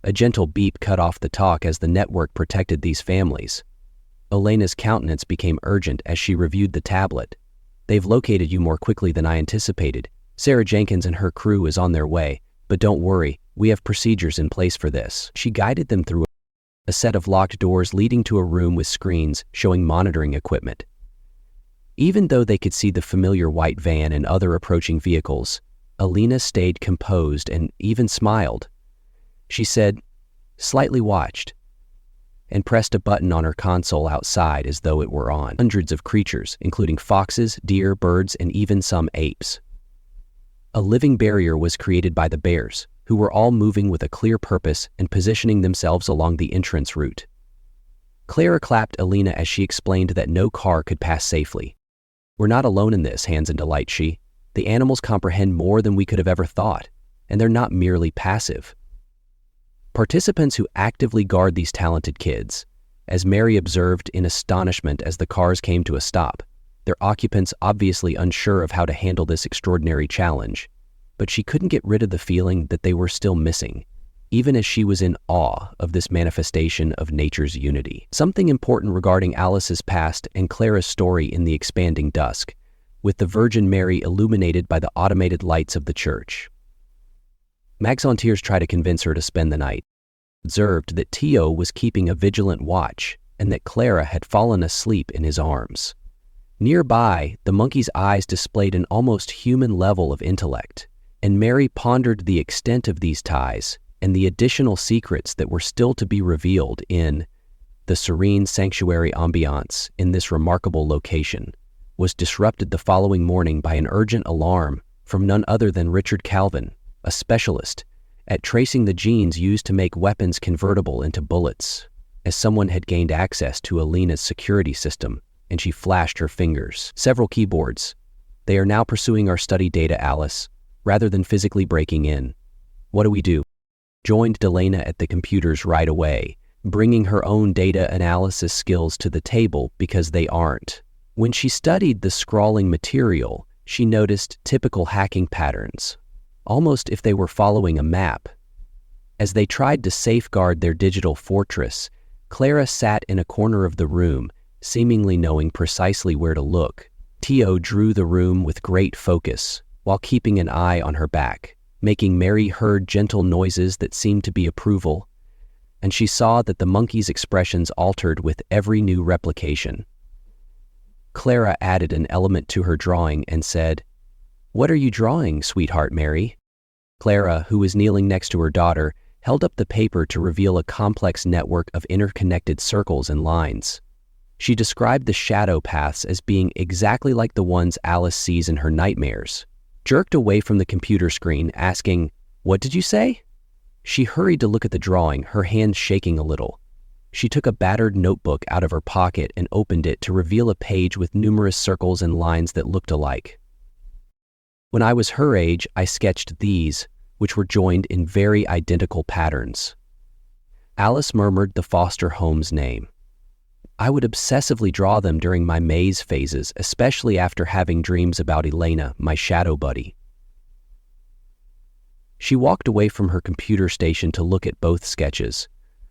[SPEAKER 1] A gentle beep cut off the talk as the network protected these families. Elena's countenance became urgent as she reviewed the tablet. "They've located you more quickly than I anticipated. Sarah Jenkins and her crew is on their way, but don't worry, we have procedures in place for this." She guided them through a set of locked doors leading to a room with screens showing monitoring equipment. Even though they could see the familiar white van and other approaching vehicles, Elena stayed composed and even smiled. She said, "Slightly watched," and pressed a button on her console outside as though it were on. Hundreds of creatures, including foxes, deer, birds, and even some apes. A living barrier was created by the bears, who were all moving with a clear purpose and positioning themselves along the entrance route. Clara clapped Elena as she explained that no car could pass safely. "We're not alone in this," Hands in delight she. "The animals comprehend more than we could have ever thought, and they're not merely passive." Participants who actively guard these talented kids, as Mary observed in astonishment as the cars came to a stop, their occupants obviously unsure of how to handle this extraordinary challenge, but she couldn't get rid of the feeling that they were still missing, even as she was in awe of this manifestation of nature's unity. Something important regarding Alice's past and Clara's story in the expanding dusk, with the Virgin Mary illuminated by the automated lights of the church. Max on Tears tried to convince her to spend the night, observed that Tio was keeping a vigilant watch and that Clara had fallen asleep in his arms. Nearby, the monkey's eyes displayed an almost human level of intellect, and Mary pondered the extent of these ties and the additional secrets that were still to be revealed in the serene sanctuary ambiance in this remarkable location was disrupted the following morning by an urgent alarm from none other than Richard Calvin, a specialist at tracing the genes used to make weapons convertible into bullets, as someone had gained access to Elena's security system, and she flashed her fingers. "Several keyboards. They are now pursuing our study data, Alice, rather than physically breaking in. What do we do?" Joined Elena at the computers right away, bringing her own data analysis skills to the table because they aren't. When she studied the scrawling material, she noticed typical hacking patterns, almost if they were following a map. As they tried to safeguard their digital fortress, Clara sat in a corner of the room, seemingly knowing precisely where to look. Tio drew the room with great focus, while keeping an eye on her back, making Mary heard gentle noises that seemed to be approval, and she saw that the monkey's expressions altered with every new replication. Clara added an element to her drawing and said, "What are you drawing, sweetheart Mary?" Clara, who was kneeling next to her daughter, held up the paper to reveal a complex network of interconnected circles and lines. She described the shadow paths as being exactly like the ones Alice sees in her nightmares. Jerked away from the computer screen, asking, "What did you say?" She hurried to look at the drawing, her hands shaking a little. She took a battered notebook out of her pocket and opened it to reveal a page with numerous circles and lines that looked alike. "When I was her age, I sketched these, which were joined in very identical patterns." Alice murmured the foster home's name. "I would obsessively draw them during my maze phases, especially after having dreams about Elena, my shadow buddy." She walked away from her computer station to look at both sketches,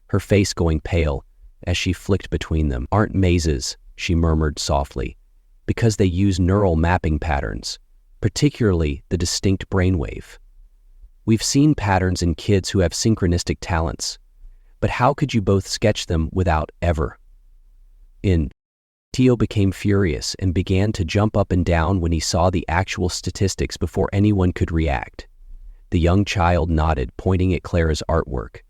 [SPEAKER 1] her face going pale as she flicked between them. "Aren't mazes," she murmured softly, "because they use neural mapping patterns, particularly the distinct brainwave. We've seen patterns in kids who have synchronistic talents, but how could you both sketch them without ever?" Tio became furious and began to jump up and down when he saw the actual statistics before anyone could react. The young child nodded, pointing at Clara's artwork,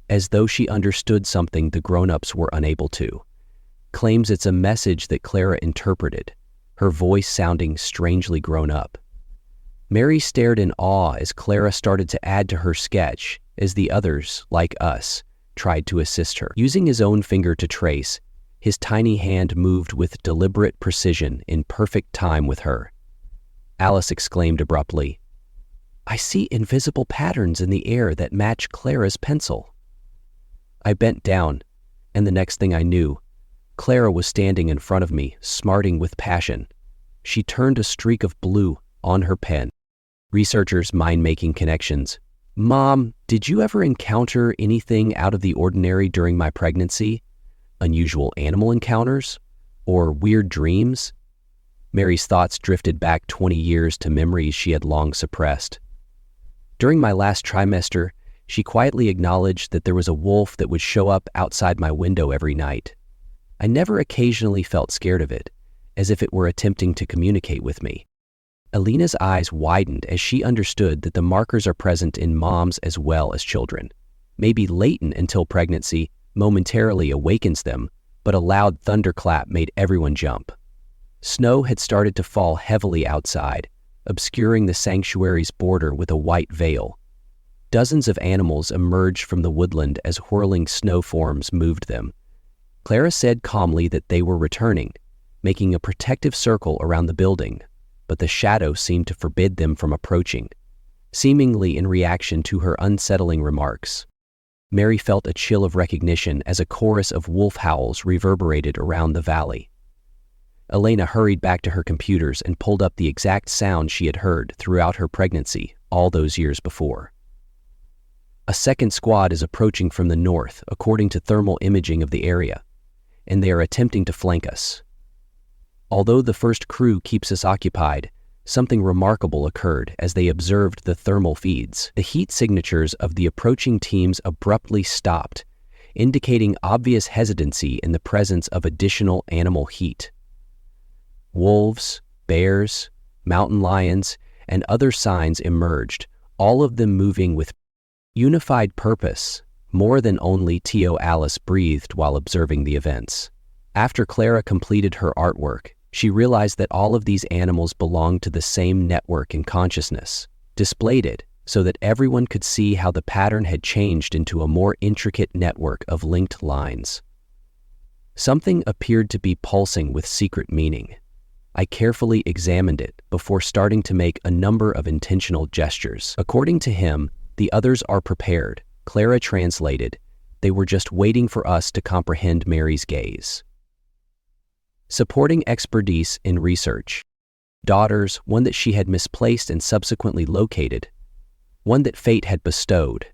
[SPEAKER 1] as though she understood something the grown-ups were unable to. Claims it's a message that Clara interpreted, her voice sounding strangely grown up. Mary stared in awe as Clara started to add to her sketch, as the others, like us, tried to assist her. Using his own finger to trace, his tiny hand moved with deliberate precision in perfect time with her. Alice exclaimed abruptly, "I see invisible patterns in the air that match Clara's pencil." I bent down, and the next thing I knew, Clara was standing in front of me, smarting with passion. She turned a streak of blue on her pen. Researchers' mind-making connections. "Mom, did you ever encounter anything out of the ordinary during my pregnancy? Unusual animal encounters? Or weird dreams?" Mary's thoughts drifted back 20 years to memories she had long suppressed. During my last trimester, she quietly acknowledged that there was a wolf that would show up outside my window every night. I never occasionally felt scared of it, as if it were attempting to communicate with me. Alina's eyes widened as she understood that the markers are present in moms as well as children. Maybe latent until pregnancy momentarily awakens them, but a loud thunderclap made everyone jump. Snow had started to fall heavily outside, obscuring the sanctuary's border with a white veil. Dozens of animals emerged from the woodland as whirling snow forms moved them. Clara said calmly that they were returning, making a protective circle around the building, but the shadow seemed to forbid them from approaching, seemingly in reaction to her unsettling remarks. Mary felt a chill of recognition as a chorus of wolf howls reverberated around the valley. Elena hurried back to her computers and pulled up the exact sound she had heard throughout her pregnancy all those years before. "A second squad is approaching from the north, according to thermal imaging of the area, and they are attempting to flank us. Although the first crew keeps us occupied, something remarkable occurred as they observed the thermal feeds. The heat signatures of the approaching teams abruptly stopped, indicating obvious hesitancy in the presence of additional animal heat. Wolves, bears, mountain lions, and other signs emerged, all of them moving with unified purpose, more than only Tio Alice breathed while observing the events. After Clara completed her artwork, she realized that all of these animals belonged to the same network in consciousness, displayed it so that everyone could see how the pattern had changed into a more intricate network of linked lines. Something appeared to be pulsing with secret meaning. I carefully examined it before starting to make a number of intentional gestures. According to him, the others are prepared. Clara translated, they were just waiting for us to comprehend Mary's gaze. Supporting expertise in research. Daughters, one that she had misplaced and subsequently located, one that fate had bestowed,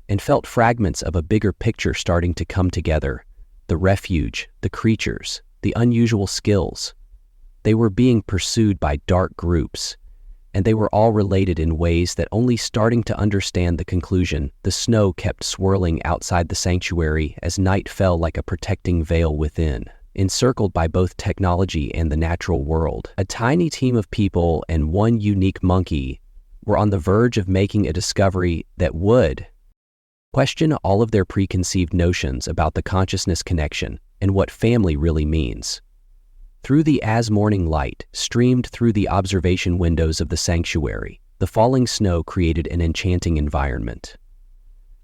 [SPEAKER 1] and felt fragments of a bigger picture starting to come together. The refuge, the creatures, the unusual skills. They were being pursued by dark groups, and they were all related in ways that only starting to understand the conclusion. The snow kept swirling outside the sanctuary as night fell like a protecting veil within. Encircled by both technology and the natural world, a tiny team of people and one unique monkey were on the verge of making a discovery that would question all of their preconceived notions about the consciousness connection and what family really means. Through the as morning light streamed through the observation windows of the sanctuary, the falling snow created an enchanting environment.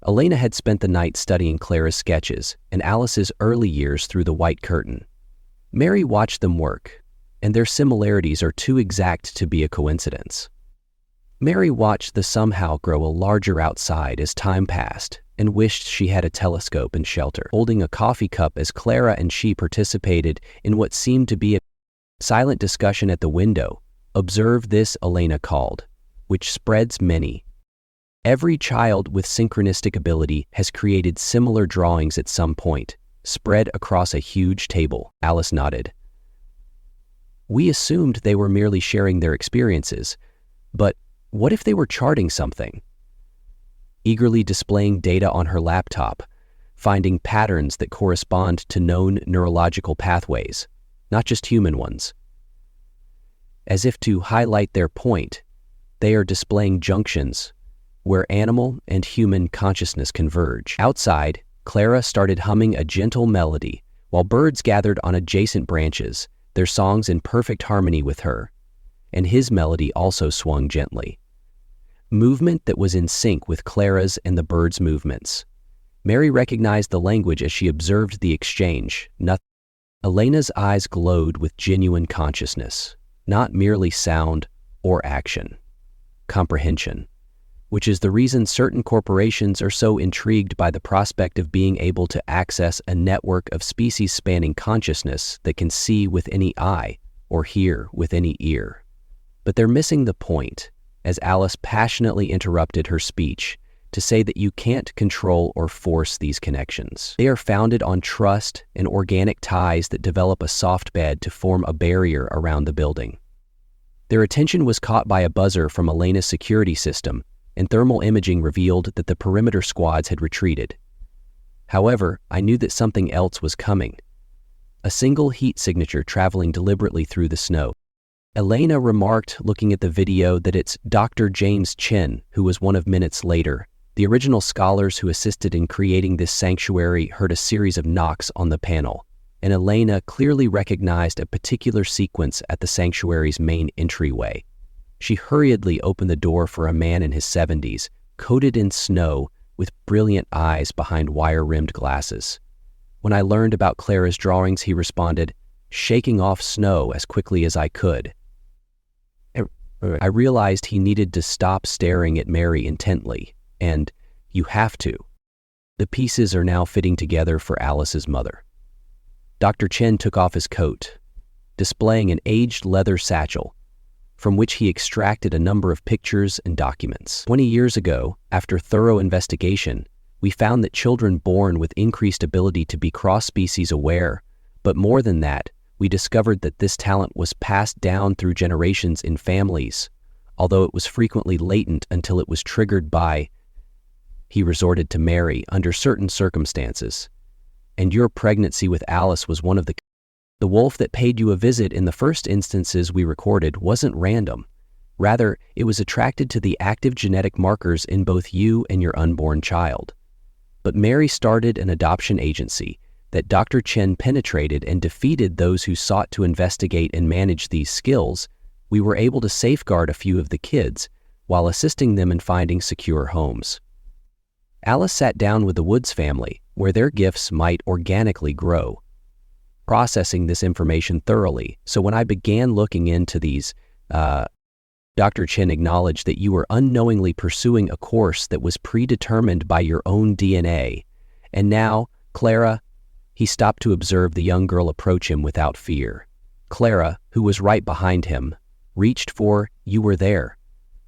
[SPEAKER 1] Elena had spent the night studying Clara's sketches and Alice's early years through the white curtain. Mary watched them work, and their similarities are too exact to be a coincidence. Mary watched the somehow grow a larger outside as time passed and wished she had a telescope and shelter. Holding a coffee cup as Clara and she participated in what seemed to be a silent discussion at the window, "Observe this," Elena called, which spreads many. Every child with synchronistic ability has created similar drawings at some point, spread across a huge table. Alice nodded. We assumed they were merely sharing their experiences, but what if they were charting something? Eagerly displaying data on her laptop, finding patterns that correspond to known neurological pathways, not just human ones. As if to highlight their point, they are displaying junctions where animal and human consciousness converge. Outside, Clara started humming a gentle melody while birds gathered on adjacent branches, their songs in perfect harmony with her, and his melody also swung gently. Movement that was in sync with Clara's and the birds' movements. Mary recognized the language as she observed the exchange. Elena's eyes glowed with genuine consciousness, not merely sound or action. Comprehension, which is the reason certain corporations are so intrigued by the prospect of being able to access a network of species-spanning consciousness that can see with any eye or hear with any ear. But they're missing the point, as Alice passionately interrupted her speech to say that you can't control or force these connections. They are founded on trust and organic ties that develop a soft bed to form a barrier around the building. Their attention was caught by a buzzer from Elena's security system, and thermal imaging revealed that the perimeter squads had retreated. However, I knew that something else was coming. A single heat signature traveling deliberately through the snow. Elena remarked, looking at the video, that it's Dr. James Chen, who was one of minutes later. The original scholars who assisted in creating this sanctuary heard a series of knocks on the panel, and Elena clearly recognized a particular sequence at the sanctuary's main entryway. She hurriedly opened the door for a man in his 70s, coated in snow, with brilliant eyes behind wire-rimmed glasses. When I learned about Clara's drawings, he responded, shaking off snow as quickly as I could. I realized he needed to stop staring at Mary intently, and you have to. The pieces are now fitting together for Alice's mother. Dr. Chen took off his coat, displaying an aged leather satchel, from which he extracted a number of pictures and documents. 20 years ago, after thorough investigation, we found that children born with increased ability to be cross-species aware, but more than that, we discovered that this talent was passed down through generations in families, although it was frequently latent until it was triggered by, he resorted to Mary, under certain circumstances. And your pregnancy with Alice was one of the wolf that paid you a visit in the first instances we recorded wasn't random. Rather, it was attracted to the active genetic markers in both you and your unborn child. But Mary started an adoption agency that Dr. Chen penetrated and defeated those who sought to investigate and manage these skills. We were able to safeguard a few of the kids while assisting them in finding secure homes. Alice sat down with the Woods family, where their gifts might organically grow, processing this information thoroughly. So when I began looking into these, Dr. Chen acknowledged that you were unknowingly pursuing a course that was predetermined by your own DNA. And now, Clara, he stopped to observe the young girl approach him without fear. Clara, who was right behind him, reached for, "You were there,"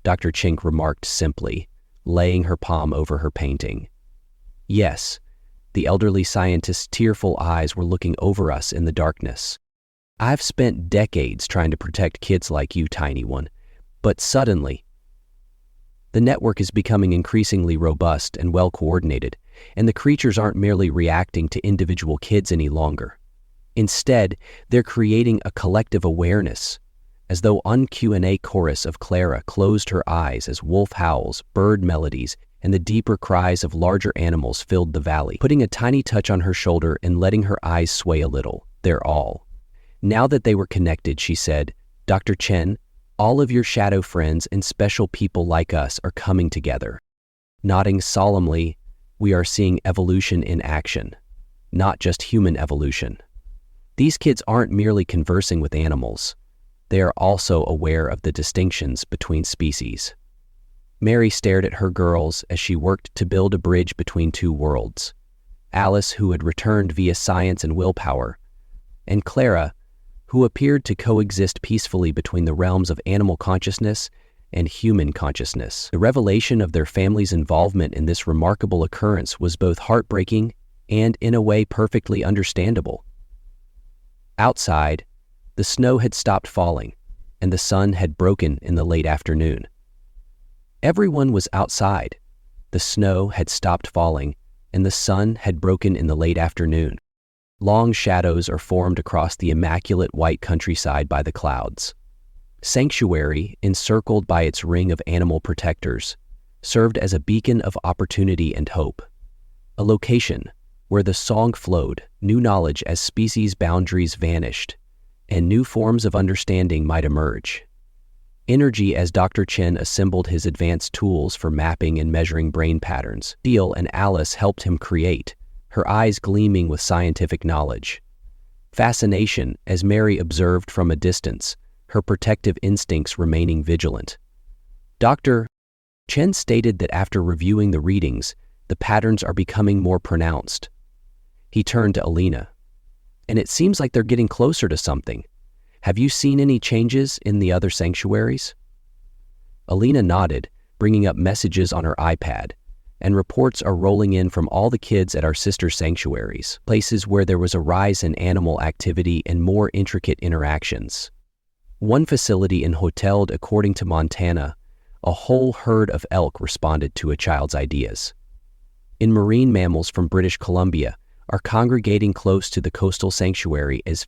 [SPEAKER 1] Dr. Chink remarked simply, laying her palm over her painting. Yes, the elderly scientist's tearful eyes were looking over us in the darkness. I've spent decades trying to protect kids like you, tiny one, but suddenly, the network is becoming increasingly robust and well-coordinated, and the creatures aren't merely reacting to individual kids any longer. Instead, they're creating a collective awareness, as though un-Q&A chorus of Clara closed her eyes as wolf howls, bird melodies, and the deeper cries of larger animals filled the valley, putting a tiny touch on her shoulder and letting her eyes sway a little. They're all. Now that they were connected, she said, Dr. Chen, all of your shadow friends and special people like us are coming together. Nodding solemnly, we are seeing evolution in action, not just human evolution. These kids aren't merely conversing with animals. They are also aware of the distinctions between species. Mary stared at her girls as she worked to build a bridge between two worlds. Alice, who had returned via science and willpower, and Clara, who appeared to coexist peacefully between the realms of animal consciousness and human consciousness. The revelation of their family's involvement in this remarkable occurrence was both heartbreaking and, in a way, perfectly understandable. Outside, the snow had stopped falling, and the sun had broken in the late afternoon. Everyone was outside. The snow had stopped falling, and the sun had broken in the late afternoon. Long shadows are formed across the immaculate white countryside by the clouds. Sanctuary, encircled by its ring of animal protectors, served as a beacon of opportunity and hope. A location where the song flowed, new knowledge as species boundaries vanished, and new forms of understanding might emerge. Energy as Dr. Chen assembled his advanced tools for mapping and measuring brain patterns. Steele and Alice helped him create, her eyes gleaming with scientific knowledge. Fascination as Mary observed from a distance, her protective instincts remaining vigilant. Dr. Chen stated that after reviewing the readings, the patterns are becoming more pronounced. He turned to Alina. And it seems like they're getting closer to something. Have you seen any changes in the other sanctuaries? Alina nodded, bringing up messages on her iPad, and reports are rolling in from all the kids at our sister sanctuaries, places where there was a rise in animal activity and more intricate interactions. One facility in Hotel, according to Montana, a whole herd of elk responded to a child's ideas. In marine mammals from British Columbia are congregating close to the coastal sanctuary as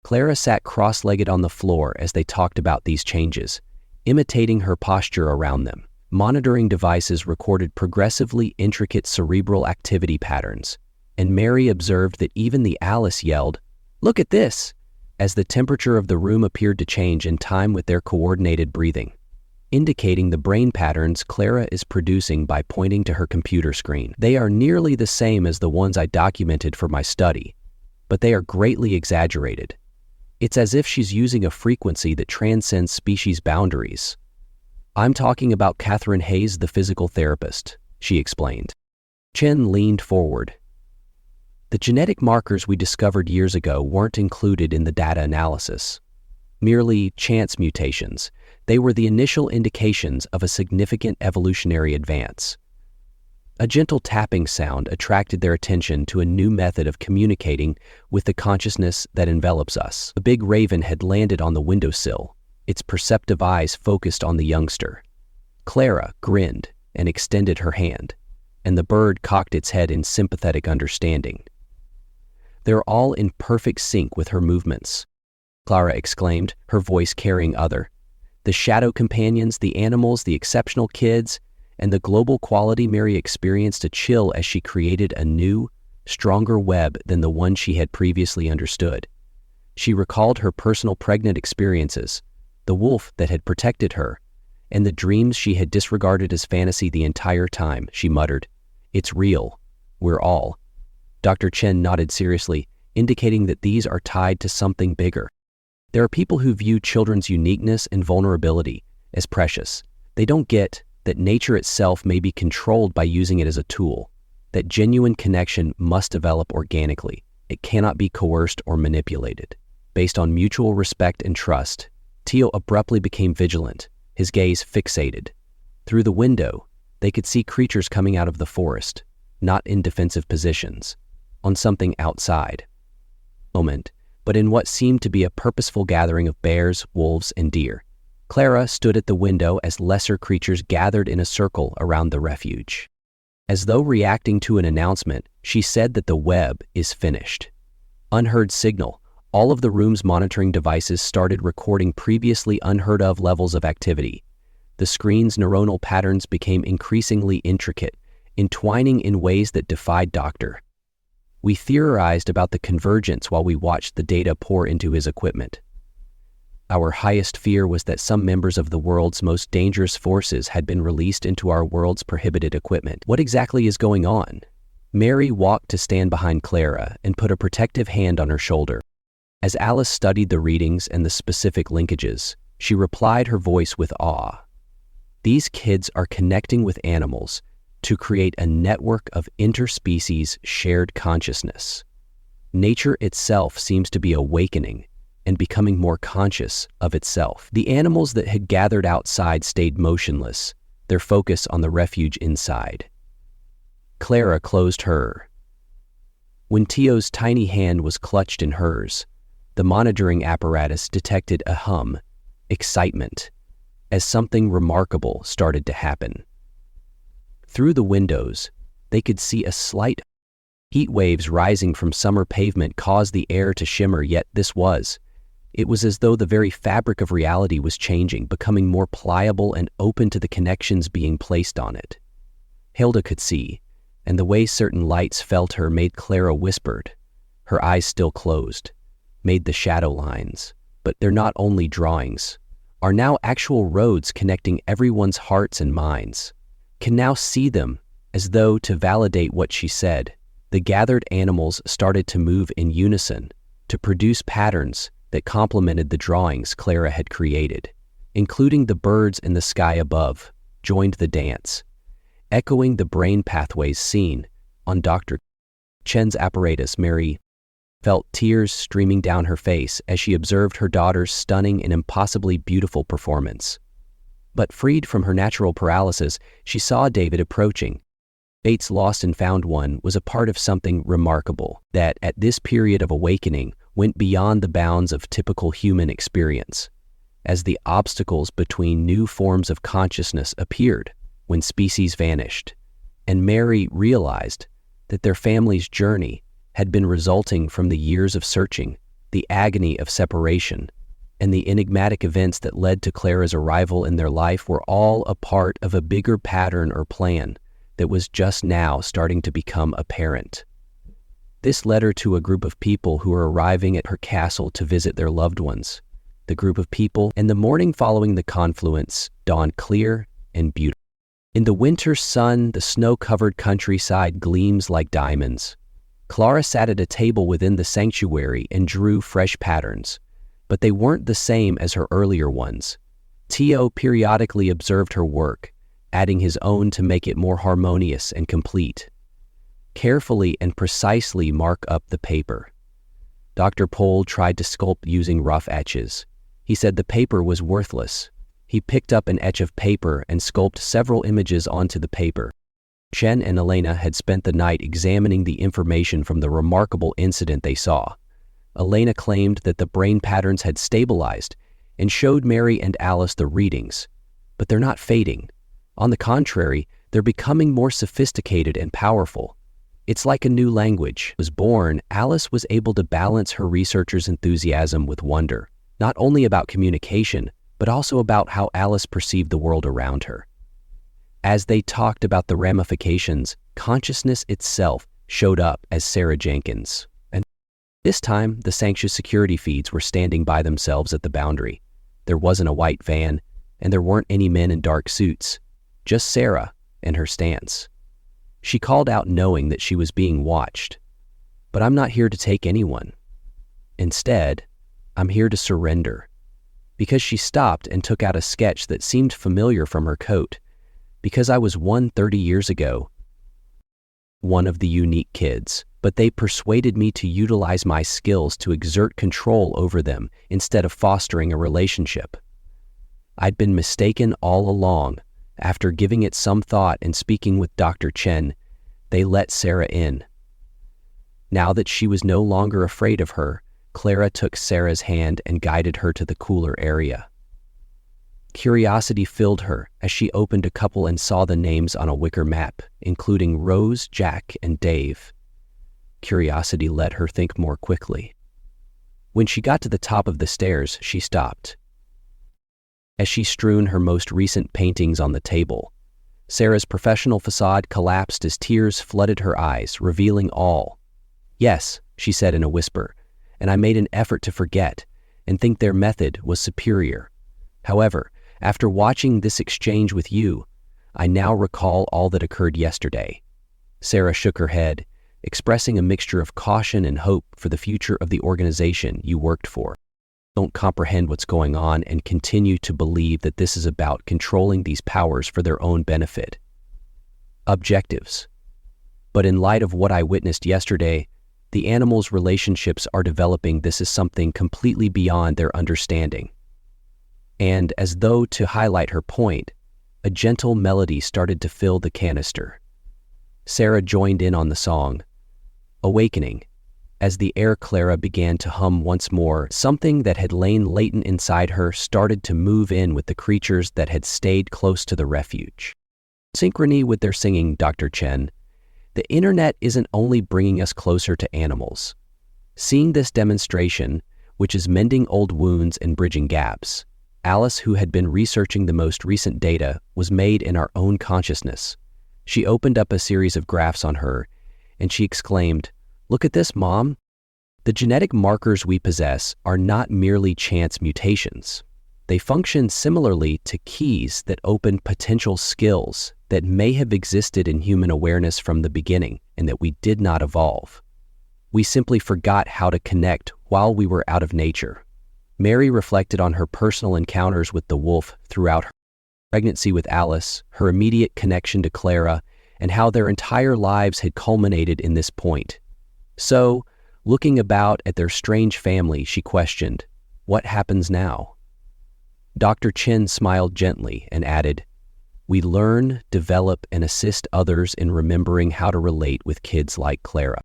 [SPEAKER 1] Clara sat cross-legged on the floor as they talked about these changes, imitating her posture around them. Monitoring devices recorded progressively intricate cerebral activity patterns, and Mary observed that even the Alice yelled, "Look at this!" as the temperature of the room appeared to change in time with their coordinated breathing, indicating the brain patterns Clara is producing by pointing to her computer screen. They are nearly the same as the ones I documented for my study, but they are greatly exaggerated. It's as if she's using a frequency that transcends species boundaries. I'm talking about Catherine Hayes, the physical therapist, she explained. Chen leaned forward. The genetic markers we discovered years ago weren't included in the data analysis. Merely chance mutations, they were the initial indications of a significant evolutionary advance. A gentle tapping sound attracted their attention to a new method of communicating with the consciousness that envelops us. A big raven had landed on the windowsill, its perceptive eyes focused on the youngster. Clara grinned and extended her hand, and the bird cocked its head in sympathetic understanding. They're all in perfect sync with her movements, Clara exclaimed, her voice carrying other. The shadow companions, the animals, the exceptional kids, and the global quality. Mary experienced a chill as she created a new, stronger web than the one she had previously understood. She recalled her personal pregnant experiences, the wolf that had protected her, and the dreams she had disregarded as fantasy the entire time. She muttered, "It's real. We're all." Dr. Chen nodded seriously, indicating that these are tied to something bigger. There are people who view children's uniqueness and vulnerability as precious. They don't get that nature itself may be controlled by using it as a tool, that genuine connection must develop organically. It cannot be coerced or manipulated. Based on mutual respect and trust, Teo abruptly became vigilant, his gaze fixated. Through the window, they could see creatures coming out of the forest, not in defensive positions, on something outside. But in what seemed to be a purposeful gathering of bears, wolves, and deer. Clara stood at the window as lesser creatures gathered in a circle around the refuge. As though reacting to an announcement, she said that the web is finished. Unheard signal, All of the room's monitoring devices started recording previously unheard-of levels of activity. The screen's neuronal patterns became increasingly intricate, entwining in ways that defied Doctor. We theorized about the convergence while we watched the data pour into his equipment. Our highest fear was that some members of the world's most dangerous forces had been released into our world's prohibited equipment. What exactly is going on? Mary walked to stand behind Clara and put a protective hand on her shoulder. As Alice studied the readings and the specific linkages, she replied, her voice with awe. These kids are connecting with animals to create a network of interspecies shared consciousness. Nature itself seems to be awakening and becoming more conscious of itself. The animals that had gathered outside stayed motionless, their focus on the refuge inside. Clara closed her. When Tio's tiny hand was clutched in hers, the monitoring apparatus detected a hum, excitement, as something remarkable started to happen. Through the windows, they could see a slight heat waves rising from summer pavement caused the air to shimmer, yet it was as though the very fabric of reality was changing, becoming more pliable and open to the connections being placed on it. Hilda could see, and the way certain lights felt her made Clara whispered, her eyes still closed, made the shadow lines, but they're not only drawings, are now actual roads connecting everyone's hearts and minds. Can now see them, as though to validate what she said. The gathered animals started to move in unison, to produce patterns that complemented the drawings Clara had created, including the birds in the sky above, joined the dance, echoing the brain pathways seen on Dr. Chen's apparatus. Mary felt tears streaming down her face as she observed her daughter's stunning and impossibly beautiful performance. But freed from her natural paralysis, she saw David approaching. Bates' lost and found one was a part of something remarkable that, at this period of awakening, went beyond the bounds of typical human experience. As the obstacles between new forms of consciousness appeared when species vanished, and Mary realized that their family's journey had been resulting from the years of searching, the agony of separation, and the enigmatic events that led to Clara's arrival in their life were all a part of a bigger pattern or plan that was just now starting to become apparent. This led her to a group of people who were arriving at her castle to visit their loved ones. The group of people, and the morning following the confluence, dawned clear and beautiful. In the winter sun, the snow-covered countryside gleams like diamonds. Clara sat at a table within the sanctuary and drew fresh patterns, but they weren't the same as her earlier ones. Tio periodically observed her work, adding his own to make it more harmonious and complete. Carefully and precisely mark up the paper. Dr. Pohl tried to sculpt using rough etches. He said the paper was worthless. He picked up an etch of paper and sculpted several images onto the paper. Chen and Elena had spent the night examining the information from the remarkable incident they saw. Elena claimed that the brain patterns had stabilized and showed Mary and Alice the readings, but they're not fading. On the contrary, they're becoming more sophisticated and powerful. It's like a new language was born. Alice was able to balance her researcher's enthusiasm with wonder, not only about communication, but also about how Alice perceived the world around her. As they talked about the ramifications, consciousness itself showed up as Sarah Jenkins. And this time, the Sanctu's security feeds were standing by themselves at the boundary. There wasn't a white van, and there weren't any men in dark suits, just Sarah and her stance. She called out knowing that she was being watched. But I'm not here to take anyone. Instead, I'm here to surrender. Because she stopped and took out a sketch that seemed familiar from her coat. Because I was 30 years ago, one of the unique kids, but they persuaded me to utilize my skills to exert control over them instead of fostering a relationship. I'd been mistaken all along. After giving it some thought and speaking with Dr. Chen, they let Sarah in. Now that she was no longer afraid of her, Clara took Sarah's hand and guided her to the cooler area. Curiosity filled her as she opened a couple and saw the names on a wicker map, including Rose, Jack, and Dave. Curiosity let her think more quickly. When she got to the top of the stairs, she stopped. As she strewn her most recent paintings on the table, Sarah's professional facade collapsed as tears flooded her eyes, revealing all. "Yes," she said in a whisper, "and I made an effort to forget and think their method was superior. However, after watching this exchange with you, I now recall all that occurred yesterday." Sarah shook her head, expressing a mixture of caution and hope for the future of the organization you worked for. "Don't comprehend what's going on and continue to believe that this is about controlling these powers for their own benefit. Objectives. But in light of what I witnessed yesterday, the animals' relationships are developing. This is something completely beyond their understanding." And as though to highlight her point, a gentle melody started to fill the canister. Sarah joined in on the song, "Awakening." As the air Clara began to hum once more, something that had lain latent inside her started to move in with the creatures that had stayed close to the refuge. Synchrony with their singing, Dr. Chen. The internet isn't only bringing us closer to animals. Seeing this demonstration, which is mending old wounds and bridging gaps, Alice, who had been researching the most recent data, was made in our own consciousness. She opened up a series of graphs on her, and she exclaimed, "Look at this, Mom. The genetic markers we possess are not merely chance mutations. They function similarly to keys that open potential skills that may have existed in human awareness from the beginning and that we did not evolve. We simply forgot how to connect while we were out of nature." Mary reflected on her personal encounters with the wolf throughout her pregnancy with Alice, her immediate connection to Clara, and how their entire lives had culminated in this point. So, looking about at their strange family, she questioned, "What happens now?" Dr. Chen smiled gently and added, "We learn, develop, and assist others in remembering how to relate with kids like Clara."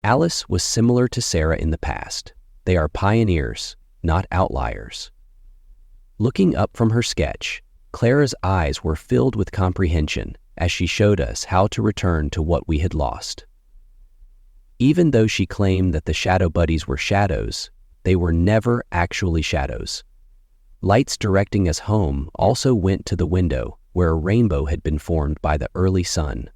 [SPEAKER 1] Alice was similar to Sarah in the past. They are pioneers, not outliers. Looking up from her sketch, Clara's eyes were filled with comprehension as she showed us how to return to what we had lost. Even though she claimed that the shadow buddies were shadows, they were never actually shadows. Lights directing us home also went to the window where a rainbow had been formed by the early sun.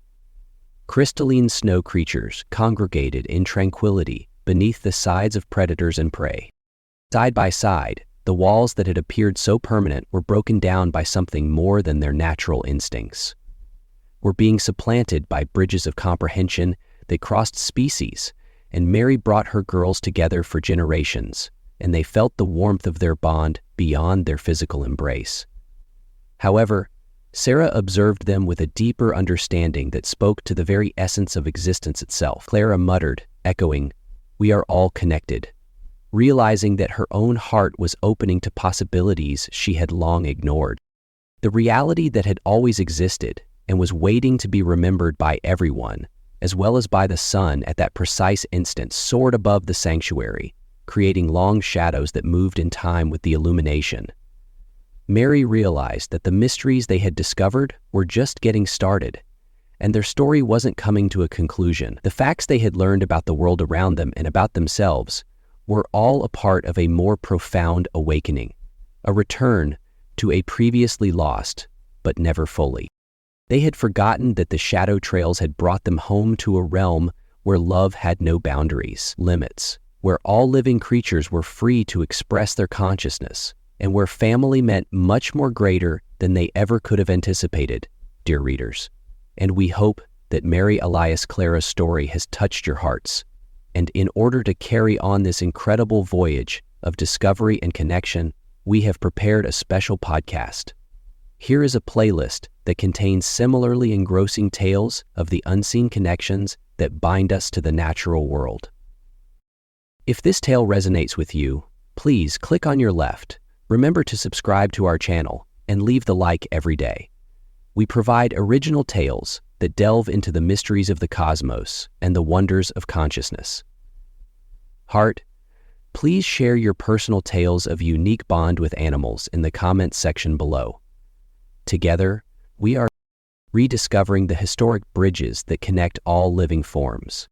[SPEAKER 1] Crystalline snow creatures congregated in tranquility beneath the sides of predators and prey. Side by side, the walls that had appeared so permanent were broken down by something more than their natural instincts. Were being supplanted by bridges of comprehension that crossed species, and Mary brought her girls together for generations, and they felt the warmth of their bond beyond their physical embrace. However, Sarah observed them with a deeper understanding that spoke to the very essence of existence itself. Clara muttered, echoing, "We are all connected," realizing that her own heart was opening to possibilities she had long ignored. The reality that had always existed and was waiting to be remembered by everyone, as well as by the sun at that precise instant, soared above the sanctuary, creating long shadows that moved in time with the illumination. Mary realized that the mysteries they had discovered were just getting started, and their story wasn't coming to a conclusion. The facts they had learned about the world around them and about themselves were all a part of a more profound awakening, a return to a previously lost, but never fully. They had forgotten that the shadow trails had brought them home to a realm where love had no boundaries, limits, where all living creatures were free to express their consciousness, and where family meant much more greater than they ever could have anticipated, dear readers. And we hope that Mary Elias Clara's story has touched your hearts. And in order to carry on this incredible voyage of discovery and connection, we have prepared a special podcast. Here is a playlist that contains similarly engrossing tales of the unseen connections that bind us to the natural world. If this tale resonates with you, please click on your left. Remember to subscribe to our channel and leave the like every day. We provide original tales that delve into the mysteries of the cosmos and the wonders of consciousness. Heart, please share your personal tales of unique bond with animals in the comments section below. Together, we are rediscovering the historic bridges that connect all living forms.